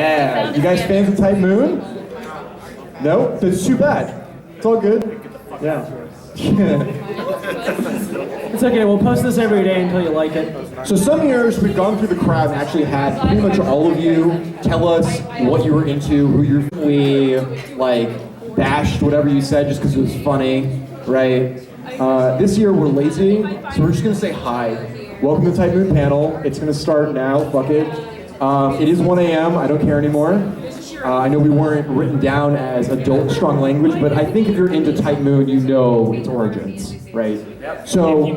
Yeah. You guys fans of Type Moon? No? That's too bad. It's all good. Yeah. It's okay, we'll post this every day until you like it. So some years we've gone through the crowd and actually had pretty much all of you tell us what you were into, who you're. We like bashed whatever you said just because it was funny, right? This year we're lazy, so we're just gonna say hi. Welcome to Type Moon panel. It's gonna start now. Fuck it. It is 1 a.m. I don't care anymore. I know we weren't written down as adult strong language, but I think if you're into Type Moon, you know its origins, right? So,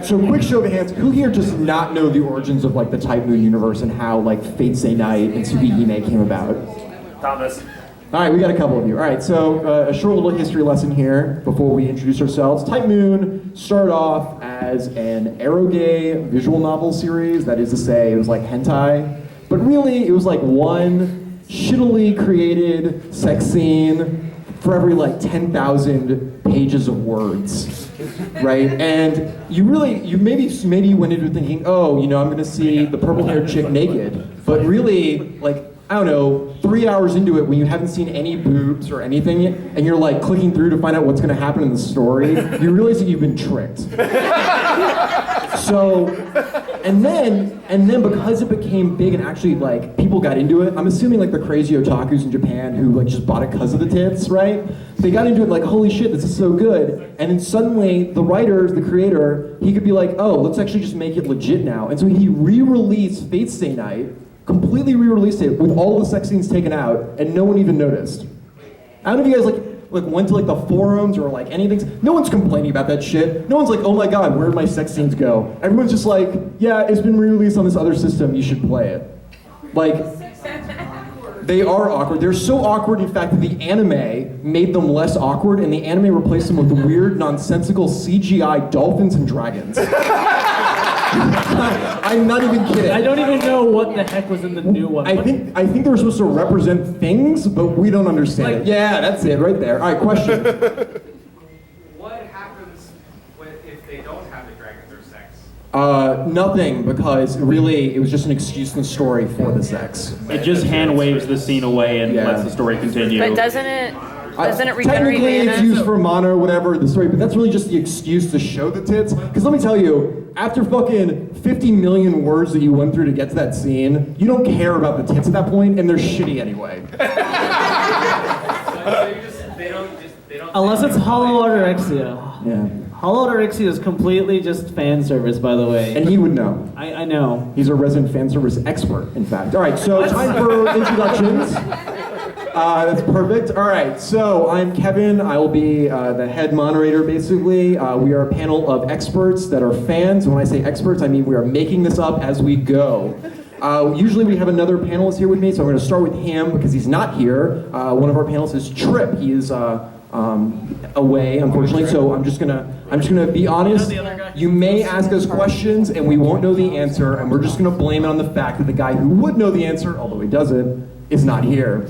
so quick show of hands, who here does not know the origins of like the Type Moon universe and how like Fate Stay Night and Tsukihime came about? Thomas. All right, we got a couple of you. All right, so a short little history lesson here before we introduce ourselves. Type Moon started off as an eroge visual novel series. That is to say, it was like hentai. But really, it was like one shittily created sex scene for every like 10,000 pages of words, right? And you maybe you went into it thinking, oh, you know, I'm gonna see the purple-haired chick naked. But really, like, I don't know, 3 hours into it when you haven't seen any boobs or anything, and you're like clicking through to find out what's gonna happen in the story, you realize that you've been tricked. So, and then because it became big and actually like people got into it, I'm assuming like the crazy otakus in Japan who like just bought it because of the tits, right? They got into it like, holy shit, this is so good. And then suddenly the writer, the creator, he could be like, oh, let's actually just make it legit now. And so he re-released Fate Stay Night, completely re-released it with all the sex scenes taken out, and no one even noticed. I don't know if you guys like went to like the forums or like anything. No one's complaining about that shit. No one's like, oh my god, where'd my sex scenes go? Everyone's just like, yeah, it's been re-released on this other system, you should play it. Like, they are awkward. They're so awkward, in fact, that the anime made them less awkward, and the anime replaced them with the weird, nonsensical CGI dolphins and dragons. I'm not even kidding. I don't even know what the heck was in the new one. I think they were supposed to represent things, but we don't understand it. Yeah, that's it, right there. All right, question. What happens if they don't have the dragons or sex? Nothing, because really, it was just an excuse in the story for the sex. It just hand waves the scene away and lets the story continue. But doesn't it regenerate technically mana? it's used for mana or whatever, the story, but that's really just the excuse to show the tits. Because let me tell you, after fucking 50 million words that you went through to get to that scene, you don't care about the tits at that point, and they're shitty anyway. Unless it's Hollow Orexia. Yeah. Hollow Orexia is completely just fan service, by the way. And he would know. I know. He's a resident fan service expert, in fact. All right, so time for introductions. That's perfect. All right, so I'm Kevin. I will be the head moderator, basically. We are a panel of experts that are fans. When I say experts, I mean we are making this up as we go. Usually we have another panelist here with me, so I'm going to start with him because he's not here. One of our panelists is Trip. He is away, unfortunately. So I'm just gonna be honest. You may ask us questions and we won't know the answer, and we're just gonna blame it on the fact that the guy who would know the answer, although he doesn't, is not here.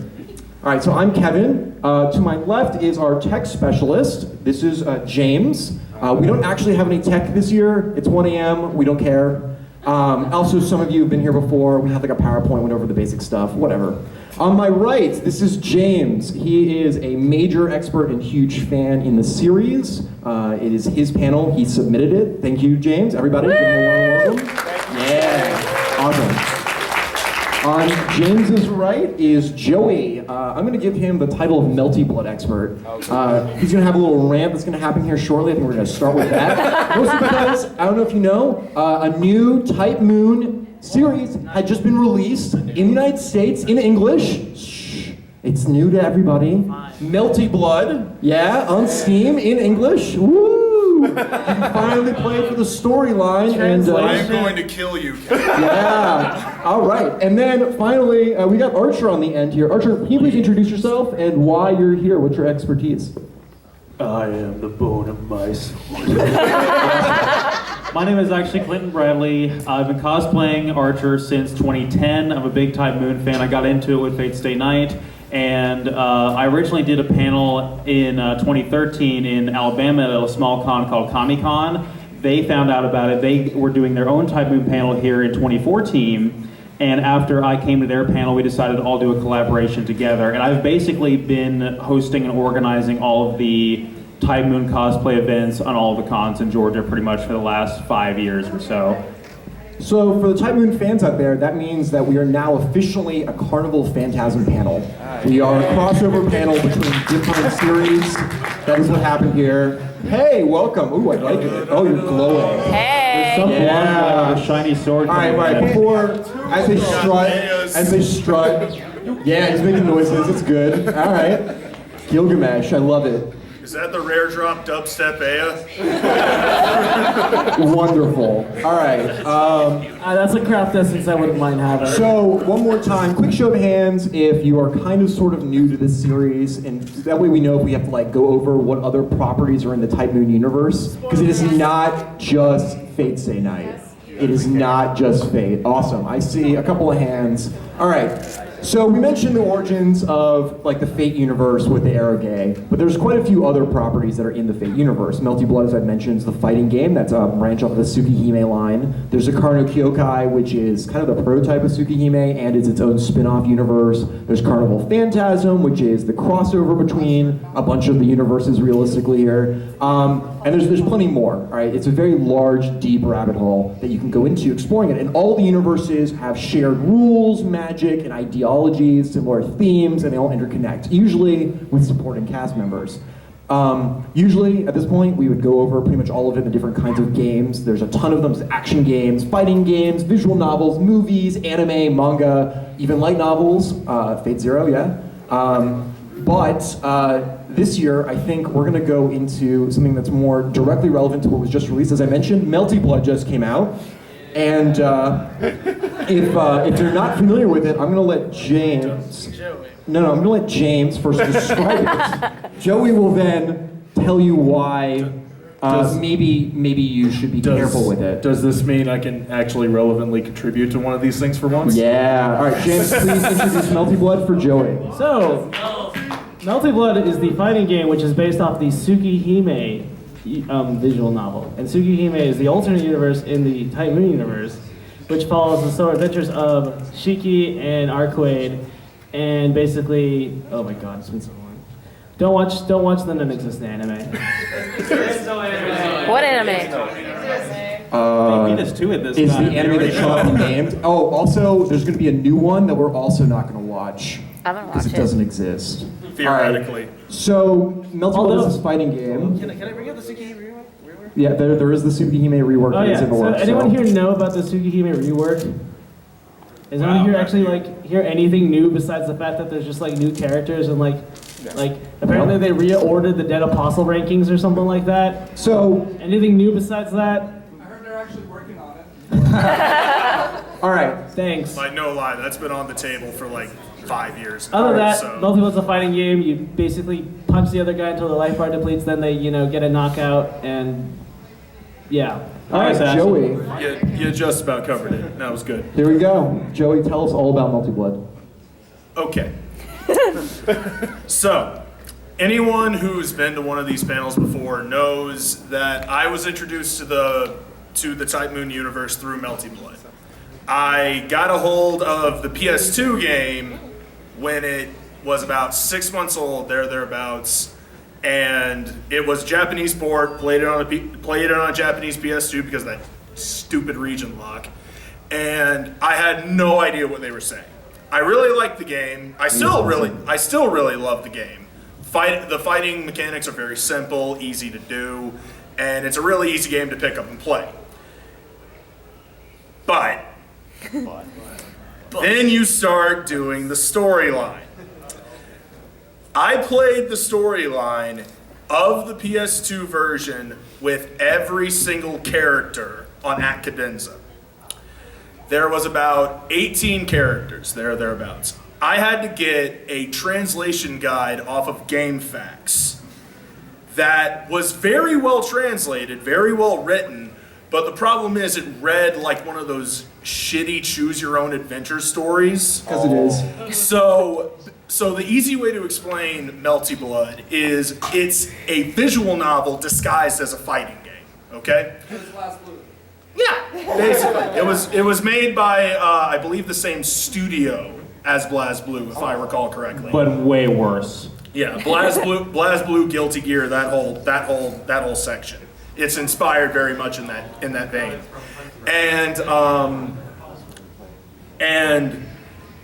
All right, so I'm Kevin. To my left is our tech specialist. This is James. We don't actually have any tech this year. It's 1 a.m. We don't care. Also, some of you have been here before. We had like a PowerPoint, went over the basic stuff, whatever. On my right, this is James. He is a major expert and huge fan in the series. It is his panel. He submitted it. Thank you, James. Everybody, give him a warm welcome. Yeah, awesome. On James's right is Joey. I'm going to give him the title of Melty Blood expert. He's going to have a little rant that's going to happen here shortly. I think we're going to start with that. Mostly because, I don't know if you know, a new Type Moon series had just been released in the United States in English. Shh, it's new to everybody. Melty Blood, yeah, on Steam in English. Woo! You can finally play for the storyline. And I'm going to kill you, Kevin. Yeah. All right. And then finally, we got Archer on the end here. Archer, can you please introduce yourself and why you're here? What's your expertise? I am the bone of my sword. My name is actually Clinton Bradley. I've been cosplaying Archer since 2010. I'm a big Type Moon fan. I got into it with Fate Stay Night. And I originally did a panel in 2013 in Alabama at a small con called Comic-Con. They found out about it. They were doing their own Type Moon panel here in 2014. And after I came to their panel, we decided to all do a collaboration together. And I've basically been hosting and organizing all of the Type Moon cosplay events on all of the cons in Georgia pretty much for the last 5 years or so. So for the Type Moon fans out there, that means that we are now officially a Carnival Phantasm panel. We are a crossover panel between different series. That is what happened here. Hey, welcome. Ooh, I like it. Oh, you're glowing. Hey! Some Yeah. blonde with a shiny sword. All right, before, as they strut, yeah, he's making noises, it's good. All right. Gilgamesh, I love it. Is that the rare drop dubstep Aya? Wonderful. All right. That's a craft essence I wouldn't mind having. So, one more time, quick show of hands if you are kind of sort of new to this series, and that way we know if we have to like go over what other properties are in the Type Moon universe, because it is not just Fate Stay Night. It is not just Fate. Awesome. I see a couple of hands. All right. So we mentioned the origins of like the Fate universe with the Eroge, but there's quite a few other properties that are in the Fate universe. Melty Blood, as I mentioned, is the fighting game. That's a branch off of the Tsukihime line. There's a No Kyokai, which is kind of the prototype of Tsukihime and is its own spin-off universe. There's Carnival Phantasm, which is the crossover between a bunch of the universes realistically here. And there's plenty more, all right? It's a very large, deep rabbit hole that you can go into exploring it. And all the universes have shared rules, magic, and ideologies, similar themes, and they all interconnect, usually with supporting cast members. Usually, at this point, we would go over pretty much all of it, the different kinds of games. There's a ton of them, there's action games, fighting games, visual novels, movies, anime, manga, even light novels, Fate Zero, yeah. But this year, I think we're going to go into something that's more directly relevant to what was just released. As I mentioned, Melty Blood just came out. And if you're not familiar with it, I'm going to let James... I'm going to let James first describe it. Joey will then tell you why maybe you should be careful with it. Does this mean I can actually relevantly contribute to one of these things for once? Yeah. All right, James, please introduce Melty Blood for Joey. So, Melty Blood is the fighting game which is based off the Tsukihime visual novel. And Tsukihime is the alternate universe in the Type Moon universe, which follows the story adventures of Shiki and Arcade, and basically, oh my god, it's been so long. Don't watch the non-existent anime. What anime? There's two in this. Is the anime that shall not be named? Oh, also, there's going to be a new one that we're also not going to watch. I haven't because watched it doesn't exist. Theoretically. All right. So, Melty Blood is a fighting game. Can I bring up the Tsukihime rework? Yeah, there is the Tsukihime rework Oh that's yeah, in the so works. anyone here know about the Tsukihime rework? Is anyone here actually like hear anything new besides the fact that there's just like new characters and like apparently they reordered the Dead Apostle rankings or something like that? So, Anything new besides that? I heard they're actually working on it. all right. Thanks. Like, no lie, that's been on the table for like 5 years. Other than that, so. Melty Blood's a fighting game. You basically punch the other guy until the life bar depletes, then they, get a knockout, and yeah. All right, Joey. You just about covered it. That was good. Here we go. Joey, tell us all about Melty Blood. Okay. So, anyone who's been to one of these panels before knows that I was introduced to the Type Moon universe through Melty Blood. I got a hold of the PS2 game when it was about 6 months old, thereabouts, and it was Japanese port. Played it on a Japanese PS2 because of that stupid region lock, and I had no idea what they were saying. I really liked the game. I still really love the game. The fighting mechanics are very simple, easy to do, and it's a really easy game to pick up and play. But then you start doing the storyline. I played the storyline of the PS2 version with every single character on At Cadenza. There was about 18 characters thereabouts. I had to get a translation guide off of GameFAQs that was very well translated, very well written, but the problem is it read like one of those shitty choose-your-own-adventure stories. Because it is. So the easy way to explain Melty Blood is it's a visual novel disguised as a fighting game, okay? Yeah, basically. It was made by I believe the same studio as BlazBlue, if I recall correctly. But way worse. Yeah, BlazBlue, Guilty Gear, that whole section. It's inspired very much in that vein, and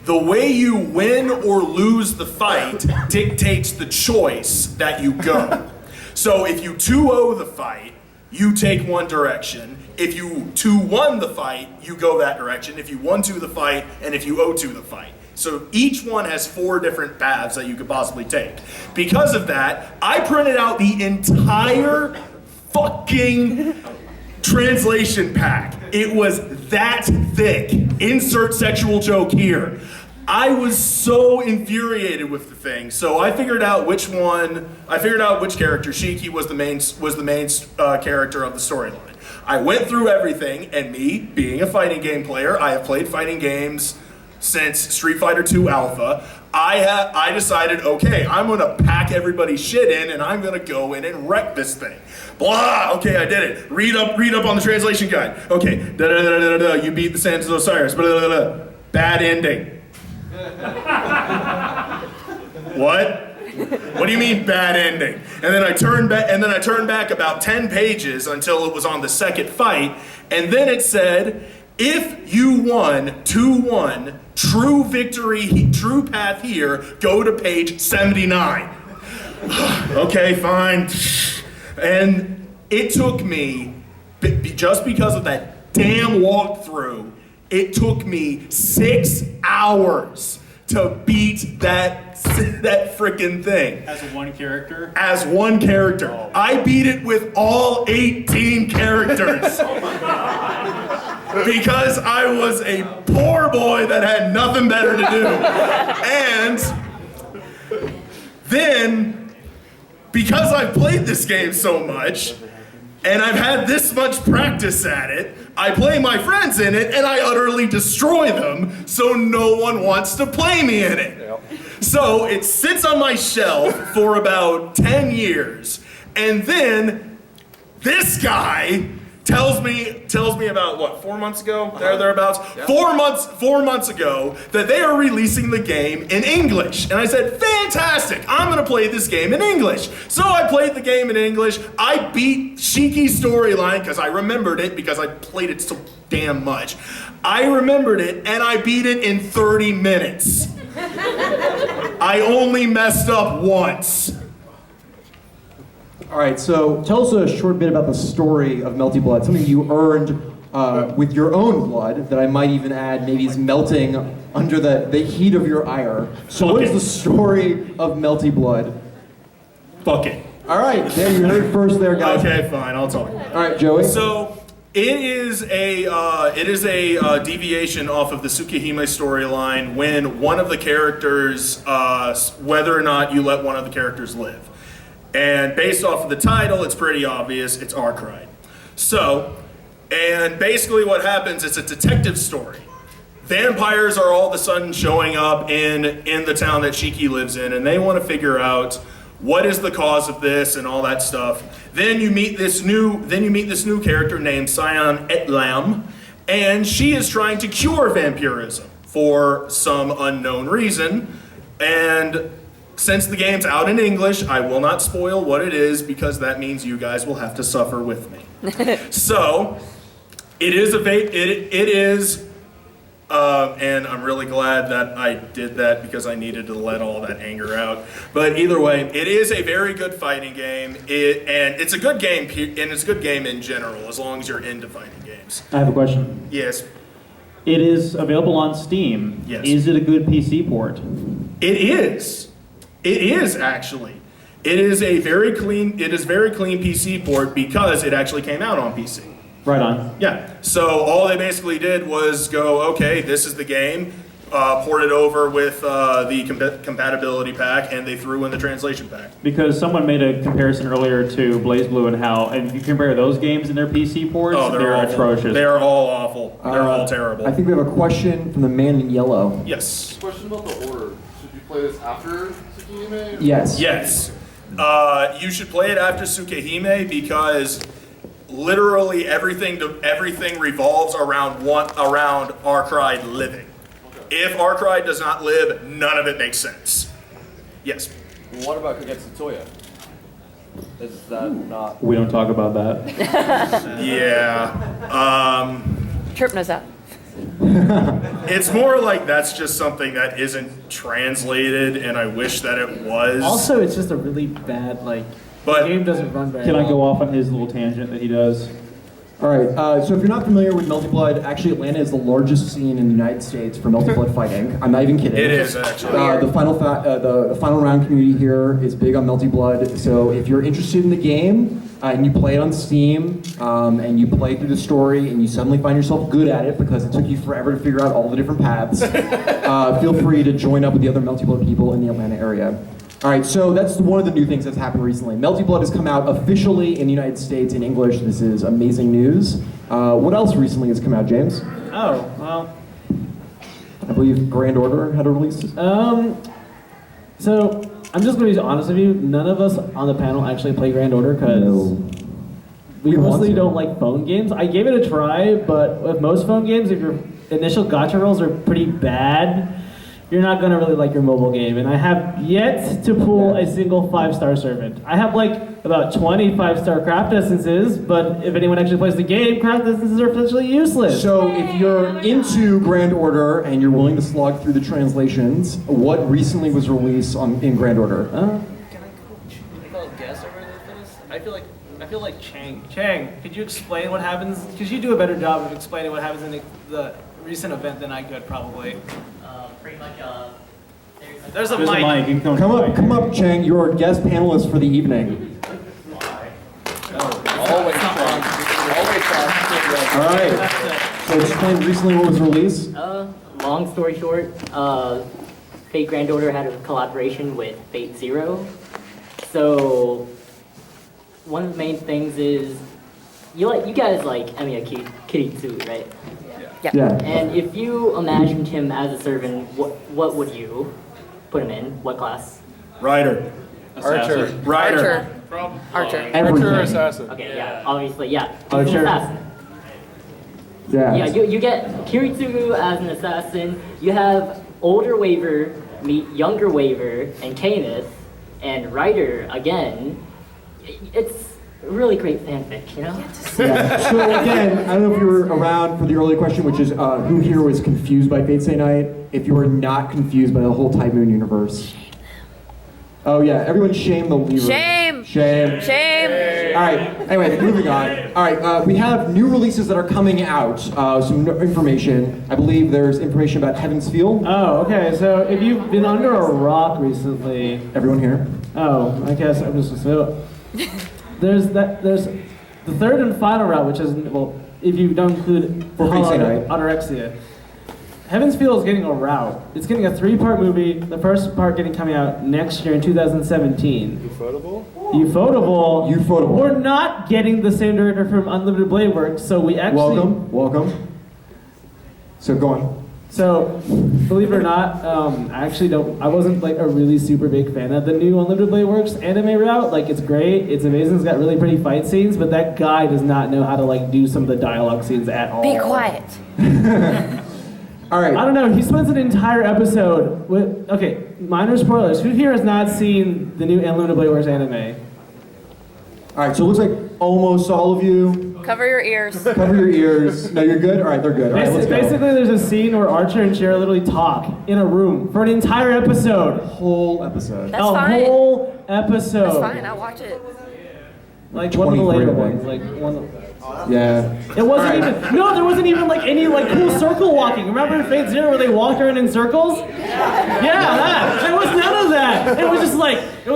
the way you win or lose the fight dictates the choice that you go. So if you 2-0 the fight, you take one direction. If you 2-1 the fight, you go that direction. If you 1-2 the fight, and if you 0-2 the fight. So each one has 4 different paths that you could possibly take. Because of that, I printed out the entire fucking translation pack. It was that thick. Insert sexual joke here. I was so infuriated with the thing. So I figured out which character, Shiki, was the main character of the storyline. I went through everything, and me, being a fighting game player, I have played fighting games since Street Fighter II Alpha. I decided, okay, I'm gonna pack everybody's shit in, and I'm gonna go in and wreck this thing. Blah. Okay, I did it. Read up on the translation guide. Okay. You beat the Sands of Osiris. Bad ending. What? What do you mean bad ending? And then I turned back about 10 pages until it was on the second fight, and then it said, if you won 2-1, true victory, true path here, go to page 79. Okay, fine. And it took me, just because of that damn walkthrough, it took me 6 hours to beat that frickin' thing. As one character? As one character. Oh. I beat it with all 18 characters. Because I was a poor boy that had nothing better to do. And then, because I've played this game so much, and I've had this much practice at it, I play my friends in it, and I utterly destroy them, so no one wants to play me in it. Yep. So it sits on my shelf for about 10 years, and then this guy tells me about, what, 4 months ago? Thereabouts? Yeah. 4 months ago, that they are releasing the game in English. And I said, fantastic, I'm gonna play this game in English. So I played the game in English. I beat Shiki's storyline, because I remembered it, because I played it so damn much. I remembered it, and I beat it in 30 minutes. I only messed up once. All right, so tell us a short bit about the story of Melty Blood, something you earned with your own blood that I might even add maybe is melting under the heat of your ire. So what is the story of Melty Blood? Fuck it. All right, there you heard it first there, guys. Okay, fine, I'll talk. All right, Joey. So it is a deviation off of the Tsukihime storyline when one of the characters, whether or not you let one of the characters live. And based off of the title, it's pretty obvious, it's Arkwright. So, and basically what happens, it's a detective story. Vampires are all of a sudden showing up in the town that Shiki lives in, and they want to figure out what is the cause of this and all that stuff. Then you meet this new character named Sion Etlam, and she is trying to cure vampirism for some unknown reason. And since the game's out in English, I will not spoil what it is because that means you guys will have to suffer with me. So, it is, and I'm really glad that I did that because I needed to let all that anger out. But either way, it is a very good fighting game, and it's a good game, and it's a good game in general, as long as you're into fighting games. I have a question. Yes. It is available on Steam. Yes. Is it a good PC port? It is. It is actually. It is very clean PC port because it actually came out on PC. Right on. Yeah. So all they basically did was go, okay, this is the game, port it over with the compatibility pack, and they threw in the translation pack. Because someone made a comparison earlier to BlazBlue and how, and if you compare those games and their PC ports, they're atrocious. They're all awful. They're all terrible. I think we have a question from the man in yellow. Yes. Question about the order. Should you play this after Tsukihime? Yes. Yes. You should play it after Tsukihime because literally everything revolves around Arkride living. If Arkride does not live, none of it makes sense. Yes. What about Kagetsu Is that not? We don't talk about that. Yeah. Trip knows that. It's more like that's just something that isn't translated, and I wish that it was. Also, it's just a really bad, like, But- the game doesn't run very Can well. I go off on his little tangent that he does? All right, so if you're not familiar with Melty Blood, actually Atlanta is the largest scene in the United States for Melty Blood fighting. I'm not even kidding. It is, actually. The final round community here is big on Melty Blood. So if you're interested in the game and you play it on Steam and you play through the story and you suddenly find yourself good at it because it took you forever to figure out all the different paths, feel free to join up with the other Melty Blood people in the Atlanta area. All right, so that's one of the new things that's happened recently. Melty Blood has come out officially in the United States in English. This is amazing news. What else recently has come out, James? Oh, well, I believe Grand Order had a release. so I'm just going to be honest with you. None of us on the panel actually play Grand Order because we want mostly to. don't like phone games. I gave it a try, but with most phone games, if your initial gacha rolls are pretty bad, you're not going to really like your mobile game. And I have yet to pull a single 5-star servant. I have like about 20 5-star craft essences, but if anyone actually plays the game, craft essences are essentially useless. So if you're into Grand Order and you're willing to slog through the translations, what recently was released in Grand Order? Can I guess over this? I feel like Chang. Chang, could you explain what happens? Because you do a better job of explaining what happens in the recent event than I could probably. Pretty much, There's a There's mic. a mic. You can Come up, Chang. You're our guest panelist for the evening. Always trying. All right. So explain recently what was released. long story short, Fate Grand Order had a collaboration with Fate Zero. So one of the main things is you guys like Emiya Kiritsu, right? Yeah. And if you imagined him as a servant, what would you put him in? What class? Rider. Archer. Rider. Archer. Everything. Archer assassin. Okay, yeah, obviously, yeah. He's an Archer. assassin. Yeah. Yeah, you get Kiritsugu as an assassin. You have older Waver meet younger Waver and Canis, and Ryder again. It's a really great fanfic, you know? Yeah. So again, I don't know if you were around for the earlier question, which is who here was confused by Fate Stay Night? If you were not confused by the whole Type Moon universe. Oh yeah, everyone shame the leaver. Shame. Shame. Shame. All right, anyway, moving on. All right, we have new releases that are coming out. Some information. I believe there's information about Heaven's Feel. Oh, okay. So if you've been under a rock recently, Everyone here? oh, I guess I'm just so. There's the third and final route, which is, well, if you don't include For Fate Stay Night. Anorexia. Heaven's Feel is getting a route. It's getting a 3-part movie. The first part coming out next year in 2017. Ufotable? Ufotable. We're not getting the same director from Unlimited Blade Works, so we actually. Welcome. So go on. So, believe it or not, I wasn't like a really super big fan of the new Unlimited Blade Works anime route. Like, it's great, it's amazing, it's got really pretty fight scenes, but that guy does not know how to like do some of the dialogue scenes at all. Be quiet. All right. I don't know, he spends an entire episode with, okay, minor spoilers. Who here has not seen the new Unlimited Blade Works anime? All right, so it looks like almost all of you. Cover your ears. Cover your ears. No, you're good? All right, they're good. All right, let's go. Basically, there's a scene where Archer and Cher literally talk in a room for an entire episode. Whole episode. That's a fine. whole episode. That's fine. I'll watch it. Like one of the later 23, I ones. think. Like one of Yeah. It wasn't even. No, there wasn't even like any like cool circle walking. Remember in Fate Zero where they walked around in circles? Yeah, that. There was none of that. It was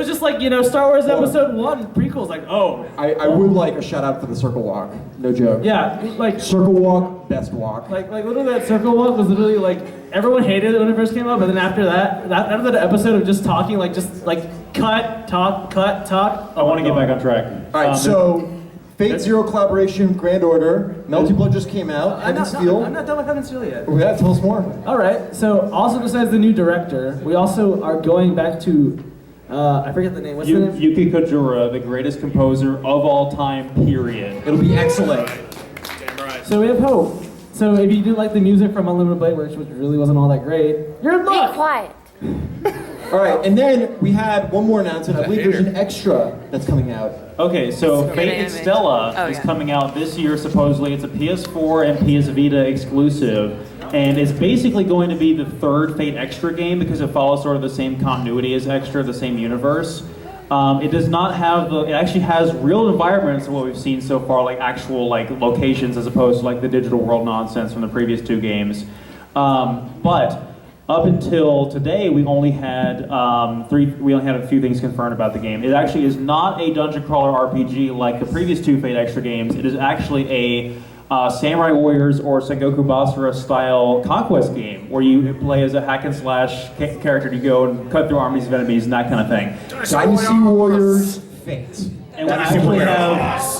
just like you know Star Wars Episode 1 prequels. Like oh. I would like a shout out for the circle walk. No joke. Yeah, like Circle walk, best walk. like literally that circle walk was literally like everyone hated it when it first came out, but then after that episode of just talking just cut talk. I want to get back on track. All right, so Fate Zero collaboration, Grand Order. Melty Blood just came out. Heaven's Feel. I'm not done with Heaven's Feel yet. Oh, yeah, tell us more. All right. So, also besides the new director, we also are going back to I forget the name. What's the name? Yuki Kojura, the greatest composer of all time, period. It'll be excellent. Damn right. So we have hope. So if you didn't like the music from Unlimited Blade Works, which really wasn't all that great, you're in Be luck. quiet. All right, and then we had one more announcement. I believe there's an extra that's coming out. Okay, so Good Fate animation. Extella Oh, is yeah. coming out this year, supposedly. It's a PS4 and PS Vita exclusive. And it's basically going to be the third Fate Extra game because it follows sort of the same continuity as Extra, the same universe. It does not have it actually has real environments of what we've seen so far, like actual like locations as opposed to like the digital world nonsense from the previous two games. But up until today, we only had a few things confirmed about the game. It actually is not a dungeon crawler RPG like the previous two Fate Extra games. It is actually a Samurai Warriors or Sengoku Basara style conquest game where you play as a hack and slash character. You go and cut through armies of enemies and that kind of thing. Dynasty Warriors Fate. And I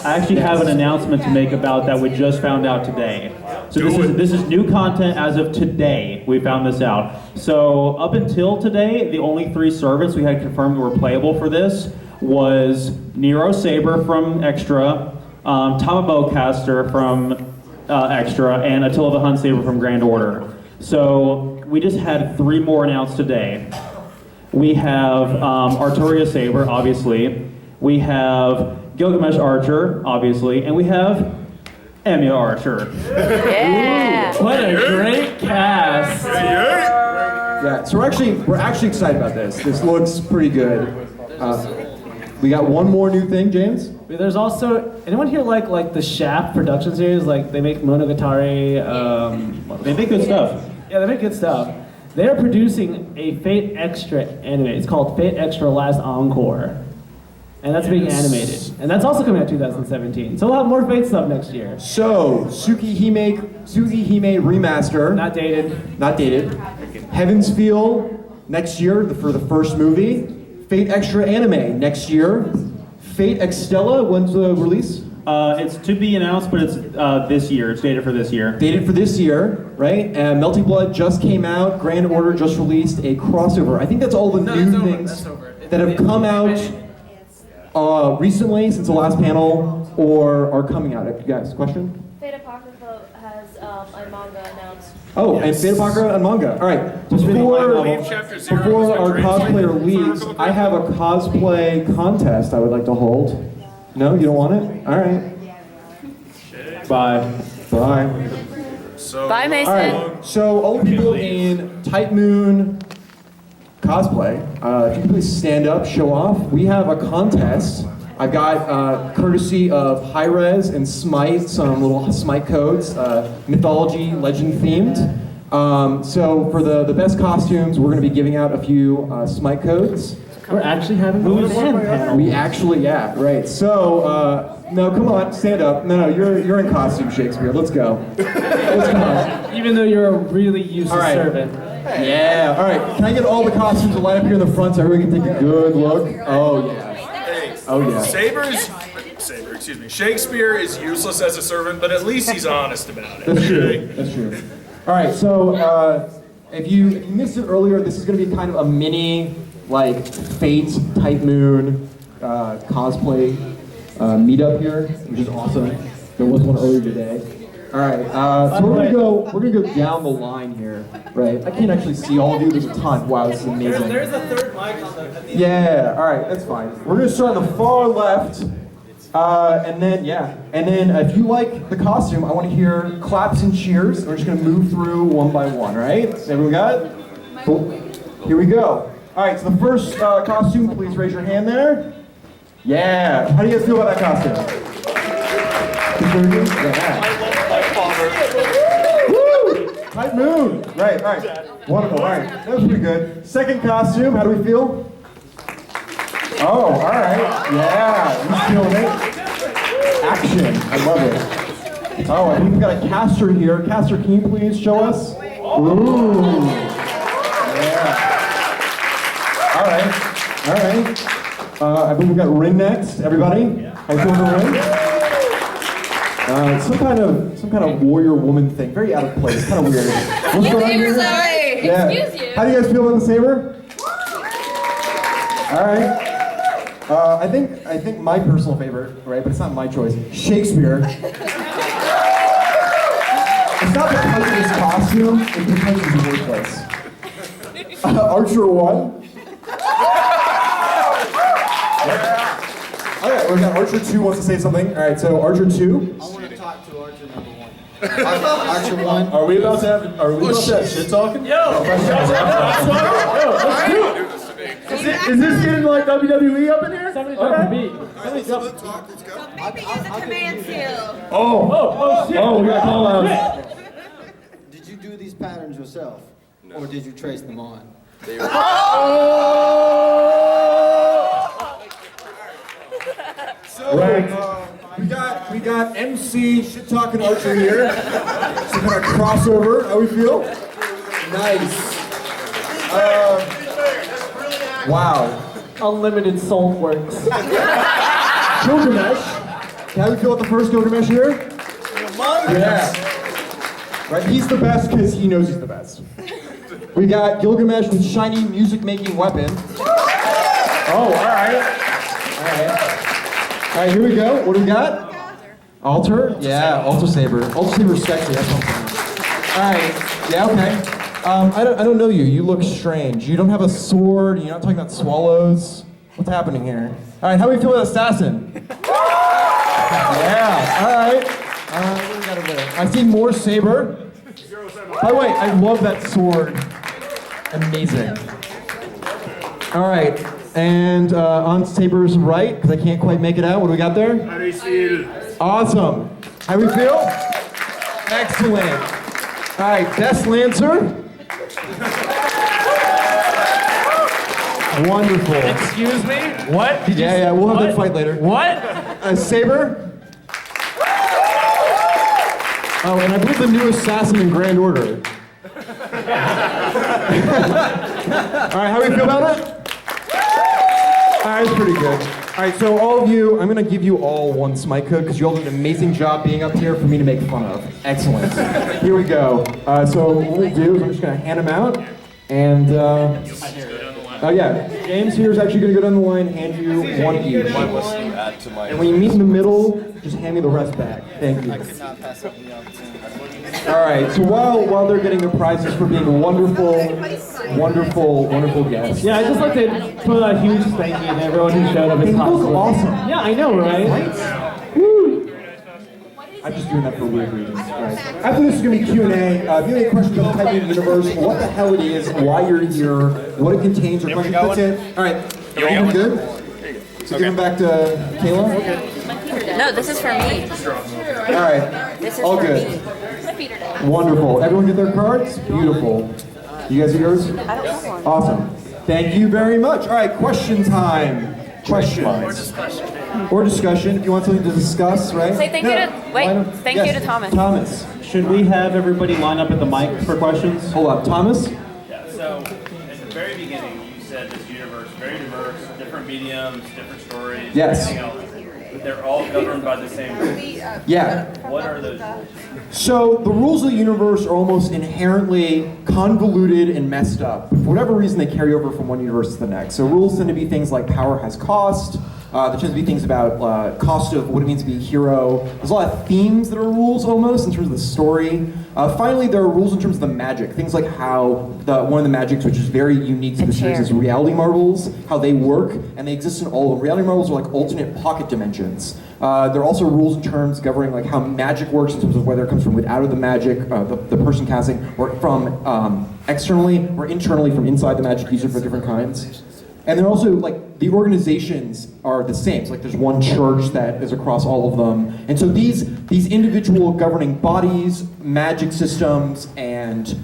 actually have an announcement to make about that we just found out today. So this is new content as of today. We found this out. So up until today, the only 3 servants we had confirmed were playable for this was Nero Saber from Extra, Tama Bowcaster from Extra, and Attila the Hun Saber from Grand Order. So we just had 3 more announced today. We have Arturia Saber, obviously. We have Gilgamesh Archer, obviously, and we have Emiya Archer. Yeah. What a great cast. Yeah, so we're actually excited about this. This looks pretty good. We got one more new thing, James. There's also, anyone here like the Shaft production series? Like they make Monogatari. They make good stuff. Yeah, they make good stuff. They're producing a Fate Extra anime. It's called Fate Extra Last Encore. And that's being animated. And that's also coming out 2017. So we'll have more Fate stuff next year. So, Tsukihime remaster. Not dated. Not dated. Heaven's Feel next year for the first movie. Fate Extra anime next year. Fate Extella, when's the release? It's to be announced, but it's this year. It's dated for this year. Dated for this year, right? And Melty Blood just came out. Grand Order just released a crossover. I think that's all the new things that have come out recently since the last panel or are coming out. You guys, question? Fate Apocrypha has a manga announced. Oh, and Fate Apocrypha and manga. All right. Before our cosplayer leaves, I have a cosplay contest I would like to hold. No, you don't want it? All right. Bye. Bye. Bye, Mason. All right. So all the people in Type Moon cosplay, if you please stand up, show off. We have a contest. I got courtesy of High Res and Smite, some little Smite codes, mythology, legend themed. So for the best costumes, we're going to be giving out a few Smite codes. We're actually having a band panel. We actually, yeah, right. So, no, come on, stand up. No, you're in costume, Shakespeare. Let's go. Let's go. Even though you're a really useless servant. Yeah, all right. Can I get all the costumes to line up here in the front so everyone can take a good look? Oh, yeah. Oh, yeah. Shakespeare is useless as a servant, but at least he's honest about it. That's true. That's true. All right, so if you missed it earlier, this is going to be kind of a mini, like, Fate, Type Moon, cosplay meetup here, which is awesome. There was one earlier today. All right, so we're gonna go down the line here, right? I can't actually see all of you. There's a ton. Wow, this is amazing. There's a third mic on the. Yeah. All right, that's fine. We're gonna start on the far left, and then if you like the costume, I want to hear claps and cheers. We're just gonna move through one by one. All right? Everyone got it? Cool. Here we go. All right. So the first costume, please raise your hand there. Yeah. How do you guys feel about that costume? Yeah. Woo! Type Moon. Right, all right. Wonderful, all right. That was pretty good. Second costume, how do we feel? Oh, all right. Yeah, he's feeling it. Action, I love it. Oh, I think we've got a caster here. Caster, can you please show us? Ooh. Yeah. All right. I believe we've got Rin next. Everybody? How you feeling the Rin? Some kind of warrior woman thing. Very out of place. Kind of weird. What's going on here? Yeah. Excuse you. How do you guys feel about the saber? All right. I think my personal favorite, right? But it's not my choice. Shakespeare. It's not because of his costume, it's because of his workplace. Archer 1. Alright, we got Archer 2 wants to say something. Alright, so Archer 2. I want to talk to Archer number 1. Archer 1. Are we about to have shit talking? Yo! Let's do it! Is this getting like WWE up in here? Somebody Okay. drop a beat. Maybe use a command seal. Oh, shit. Oh, we got call outs. Did you do these patterns yourself? No. Or did you trace them on? So, we got MC shit talking Archer here. Some kind of crossover. How we feel? Nice. Wow. Unlimited Salt works. Gilgamesh. How we feel about the first Gilgamesh here? Yeah. Right, he's the best because he knows he's the best. We got Gilgamesh with shiny music-making weapon. Oh, all right. All right, here we go. What do we got? Altar? Yeah, Altar Saber. Altar Saber's sexy, that's what I'm saying. All right, yeah, okay. I don't know you. You look strange. You don't have a sword. You're not talking about swallows. What's happening here? All right, how do we feel with Assassin? Yeah, all right. What do we got over there? I see more Saber. By the way, I love that sword. Amazing. All right, and on Saber's right, because I can't quite make it out. What do we got there? Awesome. How do we feel? Excellent. All right, Best Lancer. Wonderful. Excuse me? What? Did you Yeah, we'll have that fight later. What? Saber. Oh, and I believe the new assassin in Grand Order. All right, how do we feel about it? All right, it's pretty good. All right, so all of you, I'm gonna give you all one Smite code because you all did an amazing job being up here for me to make fun of. Excellent. Here we go. So what we'll do is I'm just gonna hand them out, and oh yeah, James here is actually gonna go down the line, hand you one each. And when you meet in the middle, just hand me the rest back. Thank you. All right, so while they're getting their prizes for being wonderful guests. Yeah, I'd just like to put a huge thank you to everyone who showed up at It was Cosplay. awesome. Yeah, I know, right? Woo! I'm just doing that for weird reasons. All right. After this is going to be Q&A. If you have any questions about the Type of Universe, what the hell it is, why you're here, what it contains, or questions, that's it. All right, you good? So give them back to Kayla. Okay. No, this is for me. All right, This is all for good. me. Wonderful. Everyone get their cards? Beautiful. You guys are yours? I don't have one. Awesome. Thank you very much. All right, question time. Questions. Or discussion, if you want something to discuss, right? Say thank you to, thank you to Thomas. Thomas. Should we have everybody line up at the mic for questions? Hold up, Thomas? Yeah, so at the very beginning, you said this universe is very diverse, different mediums, different stories, Yes. everything else. But they're all governed by the same rules. Yeah. What are those rules? So the rules of the universe are almost inherently convoluted and messed up. For whatever reason, they carry over from one universe to the next. So rules tend to be things like power has cost. There tends to be things about cost of what it means to be a hero. There's a lot of themes that are rules almost in terms of the story. Finally, there are rules in terms of the magic. Things like how one of the magics, which is very unique to the series, is reality marbles, how they work, and they exist in all of them. Reality marbles are like alternate pocket dimensions. There are also rules and terms governing like how magic works in terms of whether it comes from without of the magic, the person casting, or from externally or internally from inside the magic user for different kinds. And they're also like the organizations are the same. So like there's one church that is across all of them. And so these individual governing bodies, magic systems, and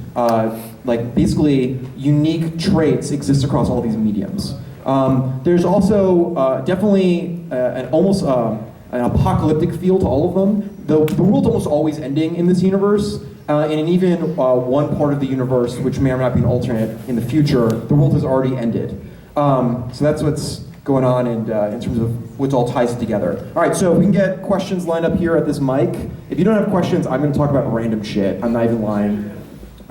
like basically unique traits exist across all these mediums. There's also definitely an apocalyptic feel to all of them. The world's almost always ending in this universe. And in even one part of the universe, which may or may not be an alternate in the future, the world has already ended. So that's what's going on in terms of what all ties it together. All right, so if we can get questions lined up here at this mic. If you don't have questions, I'm going to talk about random shit. I'm not even lying.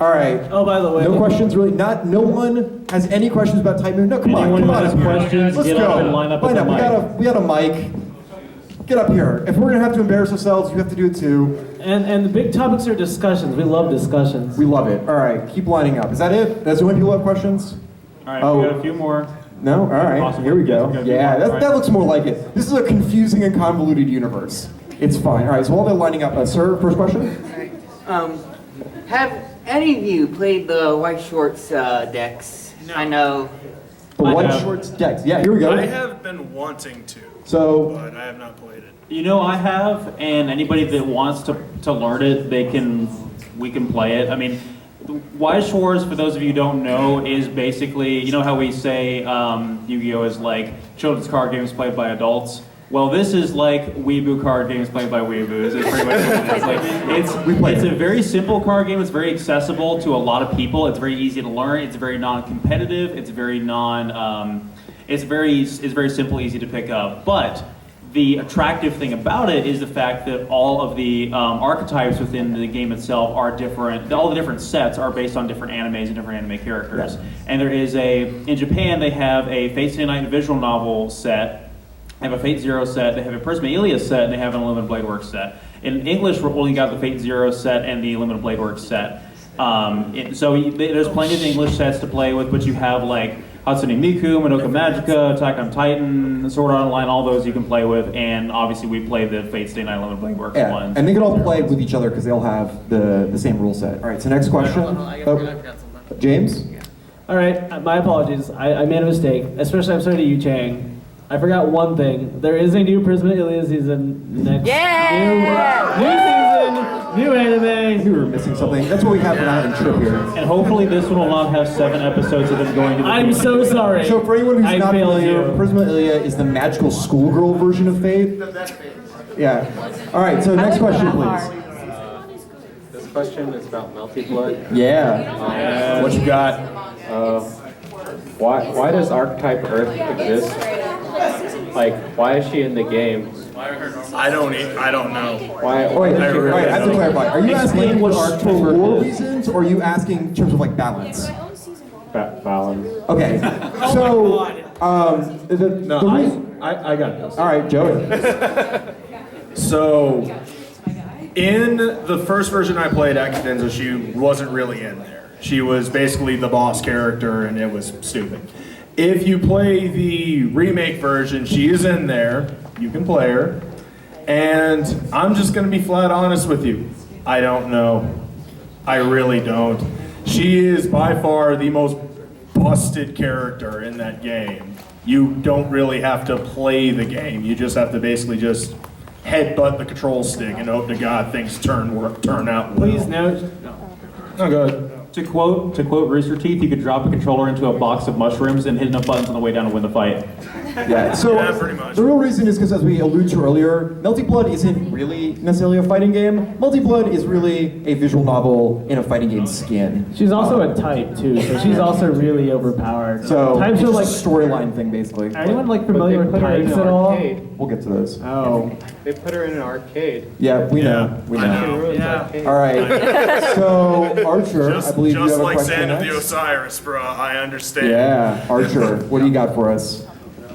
All right. Oh, by the way. No questions, really? No one has any questions about Type Moon? No, come Anyone on, come who on has up here. questions, Let's get go. up and line up at the mic. We got a mic. Get up here. If we're gonna have to embarrass ourselves, you have to do it too. And the big topics are discussions. We love discussions. We love it. All right, keep lining up. Is that it? That's the only people have questions? All right, we got a few more. No? All right, Possibly. here we go. Yes, we got a few Yeah, more. that looks more like it. This is a confusing and convoluted universe. It's fine. All right, so while they're lining up, sir, first question? Have any of you played the White Shorts decks? No. I know. The White Shorts decks. Yeah, here we go. I have been wanting to, So, but I have not played it. You know, I have, and anybody that wants to learn it, we can play it. I mean, Wise Shores, for those of you who don't know, is basically, you know how we say Yu-Gi-Oh! Is like children's card games played by adults? Well, this is like Weeaboo card games played by Weeaboos. It's pretty much what it is. Like, it's a very simple card game. It's very accessible to a lot of people. It's very easy to learn. It's very non-competitive. It's very it's very simple, easy to pick up. But the attractive thing about it is the fact that all of the archetypes within the game itself are different. All the different sets are based on different animes and different anime characters. Yeah. And there is in Japan, they have a Fate Stay Night visual novel set. They have a Fate Zero set, they have a Prisma Ilias set, and they have an Unlimited Blade Works set. In English, we're only got the Fate Zero set and the Unlimited Blade Works set. There's plenty of English sets to play with, but you have like Hatsune Miku, Madoka Magica, Attack on Titan, Sword Art Online, all those you can play with, and obviously we play the Fate Stay Night Unlimited Blade Works ones. And they can all play with each other because they all have the same rule set. All right, so next question. James? All right, my apologies. I made a mistake. Especially, I'm sorry to you, Chang. I forgot one thing. There is a new Prisma Ilias season next. Yeah! New season, new anime. You were missing something. That's what we have now in Trip here. And hopefully this one will not have 7 episodes of them going to the I'm so sorry. So for anyone who's not familiar, you. Prisma Ilia is the magical schoolgirl version of Fate. Yeah. All right, so next question, please. This question is about Melty Blood. Yeah. What you got? Why does Archetype Earth exist? Like, why is she in the game? I don't know. Why? Wait, I have to clarify. Are you asking for lore reasons, or are you asking in terms of like balance? Balance. Okay. So, I got this. All right, Joey. So, in the first version I played at Cadenza, she wasn't really in there. She was basically the boss character, and it was stupid. If you play the remake version, she is in there. You can play her. And I'm just going to be flat honest with you. I don't know. I really don't. She is by far the most busted character in that game. You don't really have to play the game. You just have to basically just headbutt the control stick and hope to God things turn out well. Please no. No, go ahead. To quote Rooster Teeth, you could drop a controller into a box of mushrooms and hit enough buttons on the way down to win the fight. Yeah, so pretty much. The real reason is because, as we alluded to earlier, Melty Blood isn't really necessarily a fighting game. Melty Blood is really a visual novel in a fighting game skin. She's also a type too, so she's also really overpowered. So types it's are like just a storyline thing, basically. Are anyone like familiar with types at all? We'll get to those. Oh. They put her in an arcade. Yeah, we know. We know. All right. So Archer, I believe you have a Just like question Sand of the next. Osiris, bro. I understand. Yeah, Archer, what do you got for us?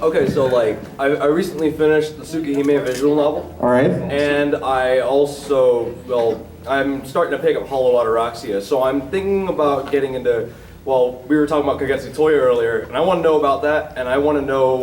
Okay, so like, I recently finished the Tsukihime visual novel. All right. And I also, I'm starting to pick up Hollow Ataraxia, so I'm thinking about getting into, we were talking about Kagetsu Toya earlier, and I want to know about that, and I want to know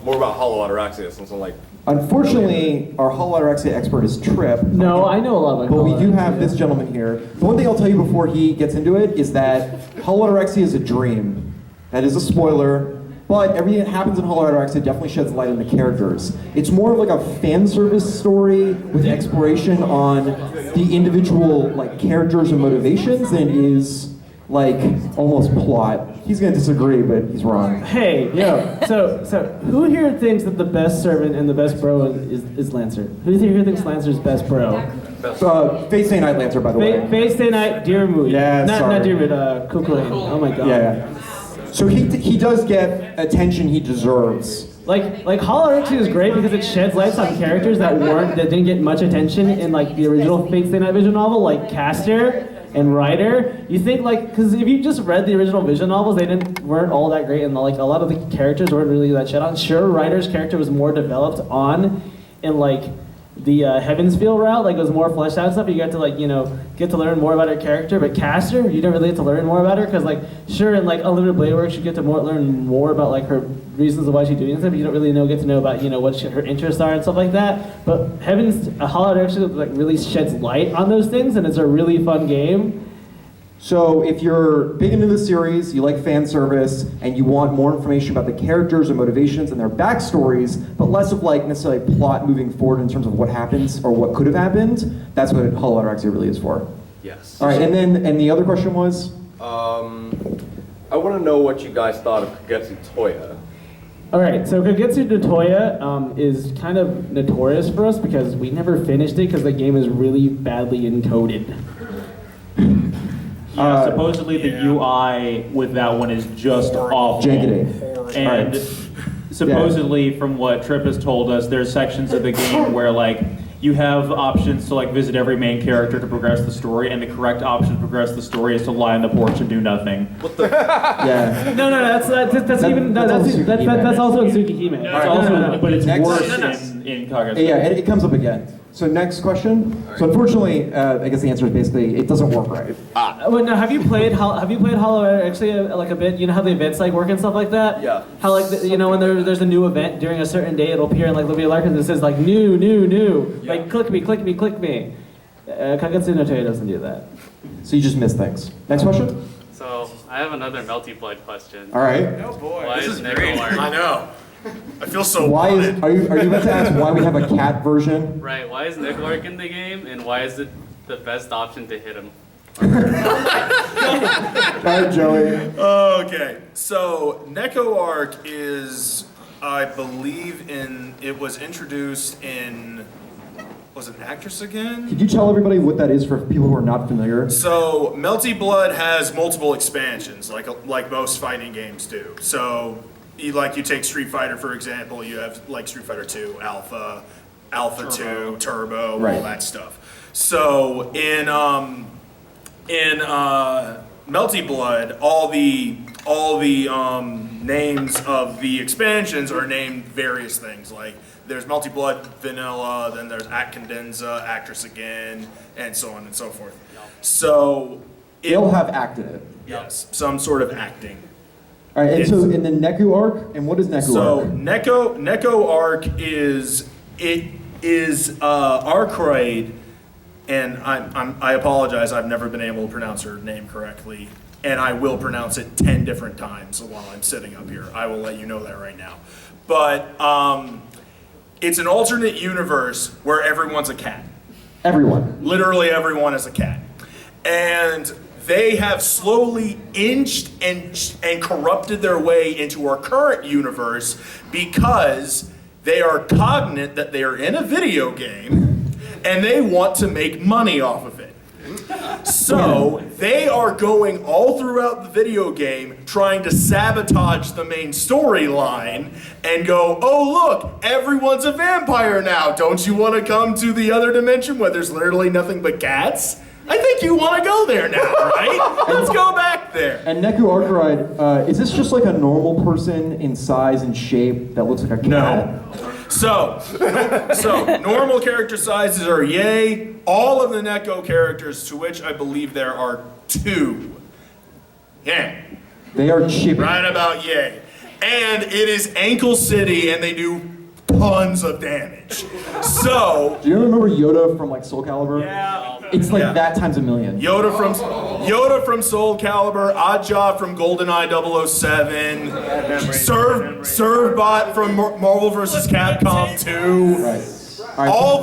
more about Hollow Ataraxia, since I'm like... Unfortunately, our Hollow Ataraxia expert is Trip. No, I know a lot about But we Hollow do have this gentleman here. The one thing I'll tell you before he gets into it is that Hollow Ataraxia is a dream. That is a spoiler. But everything that happens in Hollow Ataraxia definitely sheds light on the characters. It's more of like a fan service story with exploration on the individual like characters and motivations than it is like almost plot. He's gonna disagree, but he's wrong. Hey, yo. So who here thinks that the best servant and the best bro is Lancer? Who here thinks Lancer's best bro? Fate Stay Night Lancer, by the way. Fate Stay Night, Dirmu. Yeah, not sorry. Dirmu, Kukulin. Oh my god. Yeah. So he does get attention he deserves. Like Hollow Ataraxia is great because it sheds lights on characters that didn't get much attention in like the original Fate Stay Night visual novel, like Caster. and writer. You think like, because if you just read the original visual novels, they weren't all that great, and like a lot of the characters weren't really that shit on. Sure, Ryder's character was more developed on in like the Heavensfield route, like it was more fleshed out stuff. You got to like, you know, get to learn more about her character, but Caster, you don't really get to learn more about her, because like, sure, in like Unlimited Blade Works, you get to learn more about like her reasons of why she's doing stuff, but you don't really get to know about, you know, what her interests are and stuff like that. But Hollow Knight actually like really sheds light on those things, and it's a really fun game. So if you're big into the series, you like fan service, and you want more information about the characters and motivations and their backstories, but less of like necessarily plot moving forward in terms of what happens or what could have happened, that's what Hollow Knight actually really is for. Yes. All right, and the other question was? I want to know what you guys thought of Kagetsu Toya. All right, so Kagetsu no Toya is kind of notorious for us because we never finished it because the game is really badly encoded. Yeah, supposedly the UI with that one is just awful. Jaggedy. And supposedly, from what Tripp has told us, there's sections of the game where like you have options to like visit every main character to progress the story, and the correct option to progress the story is to lie on the porch and do nothing. What the? Yeah. No, that's also in Tsukihime. But it's worse in Kagetsu. Yeah, it comes up again. So next question. So unfortunately, I guess the answer is basically it doesn't work right. Well, no, have you played Hollow Knight actually like a bit? You know how the events like work and stuff like that? Yeah. How like you know when there's a new event during a certain day, it'll appear in like Libya Larkin that says like new. Yeah. Like click me. Kagetsu no Toya doesn't do that. So you just miss things. Next question. So I have another Melty Blood question. All right. Oh boy, Why this is is Nico great. Larkin? I know. I feel so Are you about to ask why we have a cat version? Right, why is Nick Lark in the game, and why is it the best option to hit him? All right, Joey. Okay, so Neko Arc is, I believe, it was introduced in, was it Actress again? Could you tell everybody what that is for people who are not familiar? So Melty Blood has multiple expansions, like most fighting games do. So you take Street Fighter, for example, you have like Street Fighter 2, Alpha, Alpha 2, Turbo, right. All that stuff. So in Melty Blood, all the names of the expansions are named various things. Like there's Melty Blood Vanilla, then there's Act Cadenza, Actress Again, and so on and so forth. So they'll have act in it. Yes, some sort of acting. All right, and so in the Neku arc, and what is Neku arc? So Neko arc is Arcraid, and I apologize, I've never been able to pronounce her name correctly, and I will pronounce it 10 different times while I'm sitting up here. I will let you know that right now. But it's an alternate universe where everyone's a cat. Everyone. Literally everyone is a cat. And they have slowly inched and corrupted their way into our current universe because they are cognizant that they are in a video game and they want to make money off of it. So they are going all throughout the video game trying to sabotage the main storyline and go, oh look, everyone's a vampire now. Don't you want to come to the other dimension where there's literally nothing but cats? I think you want to go there now, right? Let's go back there. And Neku Arcraid, is this just like a normal person in size and shape that looks like a cat? No. So normal character sizes are yay. All of the Neko characters, to which I believe there are 2. Yeah. They are chibi. Right about yay. And it is Ankle City, and they do tons of damage. So. Do you remember Yoda from like Soul Calibur? Yeah. It's like that times a million. Yoda from Soul Calibur, Oddjob from GoldenEye 007, Servbot from Marvel vs. Capcom 2. Right. All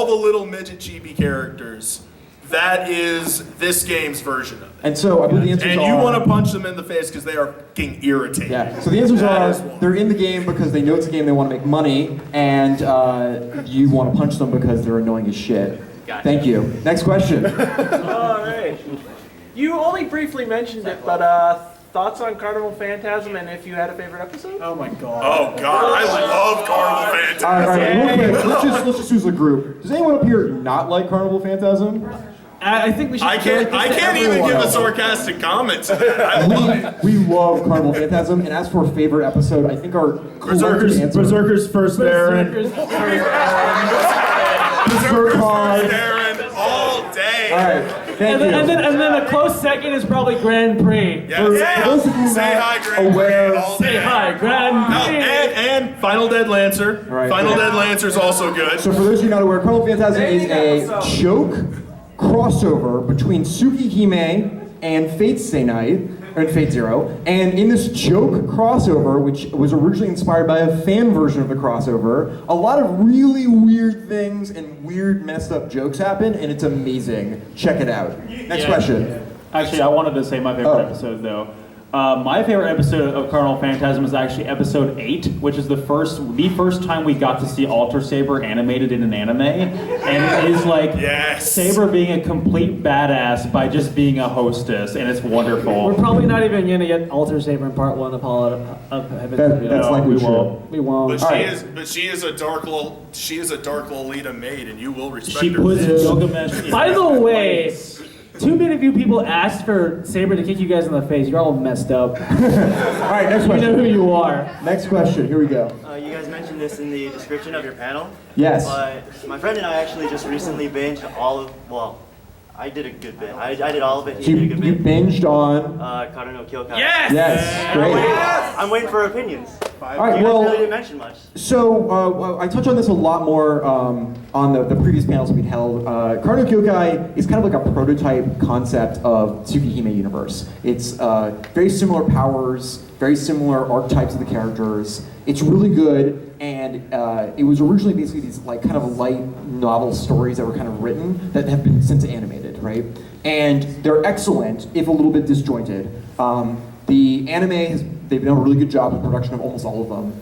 the little midget chibi characters. That is this game's version of it. And so I believe the answers and are. you want to punch them in the face because they are fucking irritating. Yeah. So the answers are they're in the game because they know it's a game, they want to make money, and you want to punch them because they're annoying as shit. Gotcha. Thank you. Next question. All right. You only briefly mentioned it, but thoughts on Carnival Phantasm and if you had a favorite episode? Oh my god. Oh god, I love Carnival Phantasm. All right, real quick, let's just use a group. Does anyone up here not like Carnival Phantasm? I think we should. I can't even give a sarcastic comment to that. I love it. We love Carnival Phantasm, and as for favorite episode, I think our Berserker's first Darren. Darren all day. All right, thank you. And then a close second is probably Grand Prix. Yeah, say hi, Grand Prix. All Say day. hi, Grand Prix. And Final Dead Lancer. Right. Final Dead Lancer's also good. So for those of you not aware, Carnival Phantasm is a joke crossover between Tsukihime and Fate Stay Night, or Fate Zero. And in this joke crossover, which was originally inspired by a fan version of the crossover, a lot of really weird things and weird messed up jokes happen, and it's amazing. Check it out. Next question. Actually, I wanted to say my favorite episode, though. My favorite episode of Carnival Phantasm is actually episode 8, which is the first time we got to see Alter Saber animated in an anime, and it is like Saber being a complete badass by just being a hostess, and it's wonderful. We're probably not even gonna get Alter Saber in part 1 of Heaven. That's likely true. We won't. But she is a dark Lolita maid, and you will respect She her. puts Gilgamesh. By the way, too many of you people asked for Saber to kick you guys in the face. You're all messed up. All right, next question. You know who you are. Next question. Here we go. You guys mentioned this in the description of your panel. Yes. But my friend and I actually just recently binged all of, well, I did a good bit. I did all of it. So He did a good you bit. binged on. No Kyokai. Yes! Yes, great. I'm waiting for opinions. All right, You guys well, really didn't mention much. So I touched on this a lot more on the previous panels we'd held. No Kyokai is kind of like a prototype concept of Tsukihime universe. It's very similar powers, very similar archetypes of the characters. It's really good, and it was originally basically these like kind of light novel stories that were kind of written that have been since animated, right? And they're excellent, if a little bit disjointed. The anime they've done a really good job with production of almost all of them.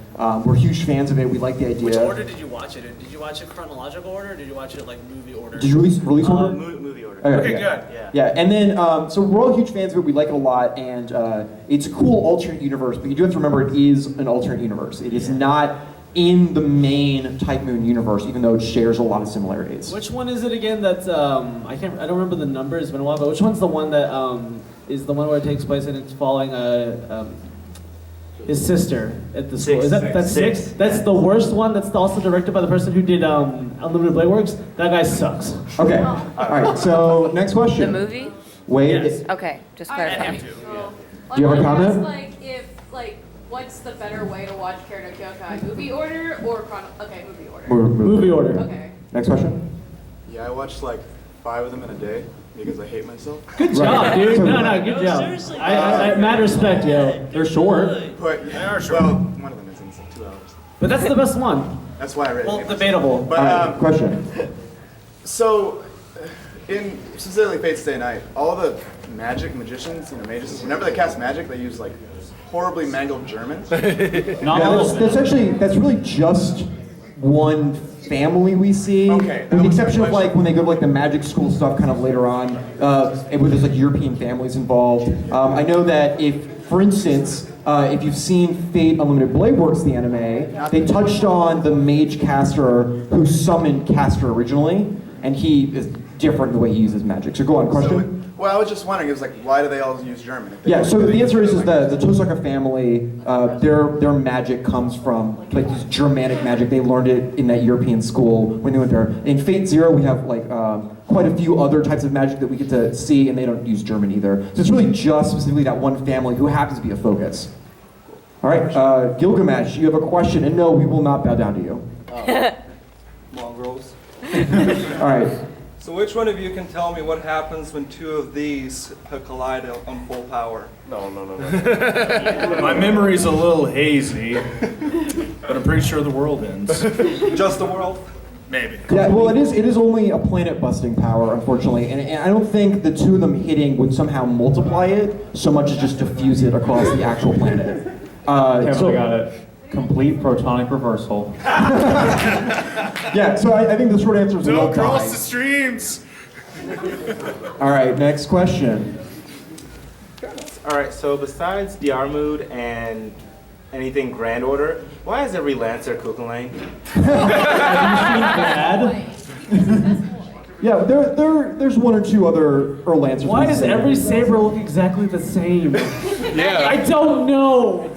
We're huge fans of it. We like the idea. Which order did you watch it in? Did you watch it chronological order, or did you watch it like movie order? Did you release order? Movie order. Okay, good. Yeah, and then so we're all huge fans of it. We like it a lot, and it's a cool alternate universe. But you do have to remember it is an alternate universe. It is not in the main Type Moon universe, even though it shares a lot of similarities. Which one is it again? That's I don't remember the number. It's been a while, but which one's the one that is the one where it takes place and it's following his sister at the school? That's six? That's the worst one. That's also directed by the person who did Unlimited Blade Works. That guy sucks. Okay. All right. So next question. The movie? Wade. Yes. Okay, just clarify. Do you have a comment? What's the better way to watch No Kyokai? Movie order or movie order? Movie order. Okay. Next question. Yeah, I watched like 5 of them in a day because I hate myself. Good job, dude. No, good job. Seriously. I mad respect, yo. They're short. But they are short. Well, one of them is in 2 hours. But that's the best one. That's why I read it. Well, debatable. But question. So, in specifically Fate Stay Night, all the magicians, mages, whenever they cast magic, they use like horribly mangled Germans. That's really just one family we see. Okay, With the exception of like when they go to like the magic school stuff kind of later on, and where there's like European families involved. I know that for instance, if you've seen Fate Unlimited Blade Works, the anime, they touched on the mage caster who summoned Caster originally, and he is different in the way he uses magic. So go on, question? Well, I was just wondering, it was like, why do they all use German? Yeah, so the answer is that the Tosaka family, their magic comes from like this Germanic magic. They learned it in that European school when they went there. In Fate Zero, we have like quite a few other types of magic that we get to see, and they don't use German either. So it's really just specifically that one family who happens to be a focus. All right, Gilgamesh, you have a question, and no, we will not bow down to you. Mongrels. All right. So which one of you can tell me what happens when 2 of these collide on full power? No. My memory's a little hazy, but I'm pretty sure the world ends. Just the world? Maybe. Yeah, well, it is only a planet-busting power, unfortunately, and I don't think the 2 of them hitting would somehow multiply it so much as just diffuse it across the actual planet. I got it. Complete protonic reversal. Yeah, so I think the short answer is Don't cross the streams. All right, next question. All right, so besides the Armood and anything Grand Order, why is every Lancer Kukulane? Have you seen Bad? Yeah, there's one or two other Lancers. Why does every saber look exactly the same? Yeah. I don't know.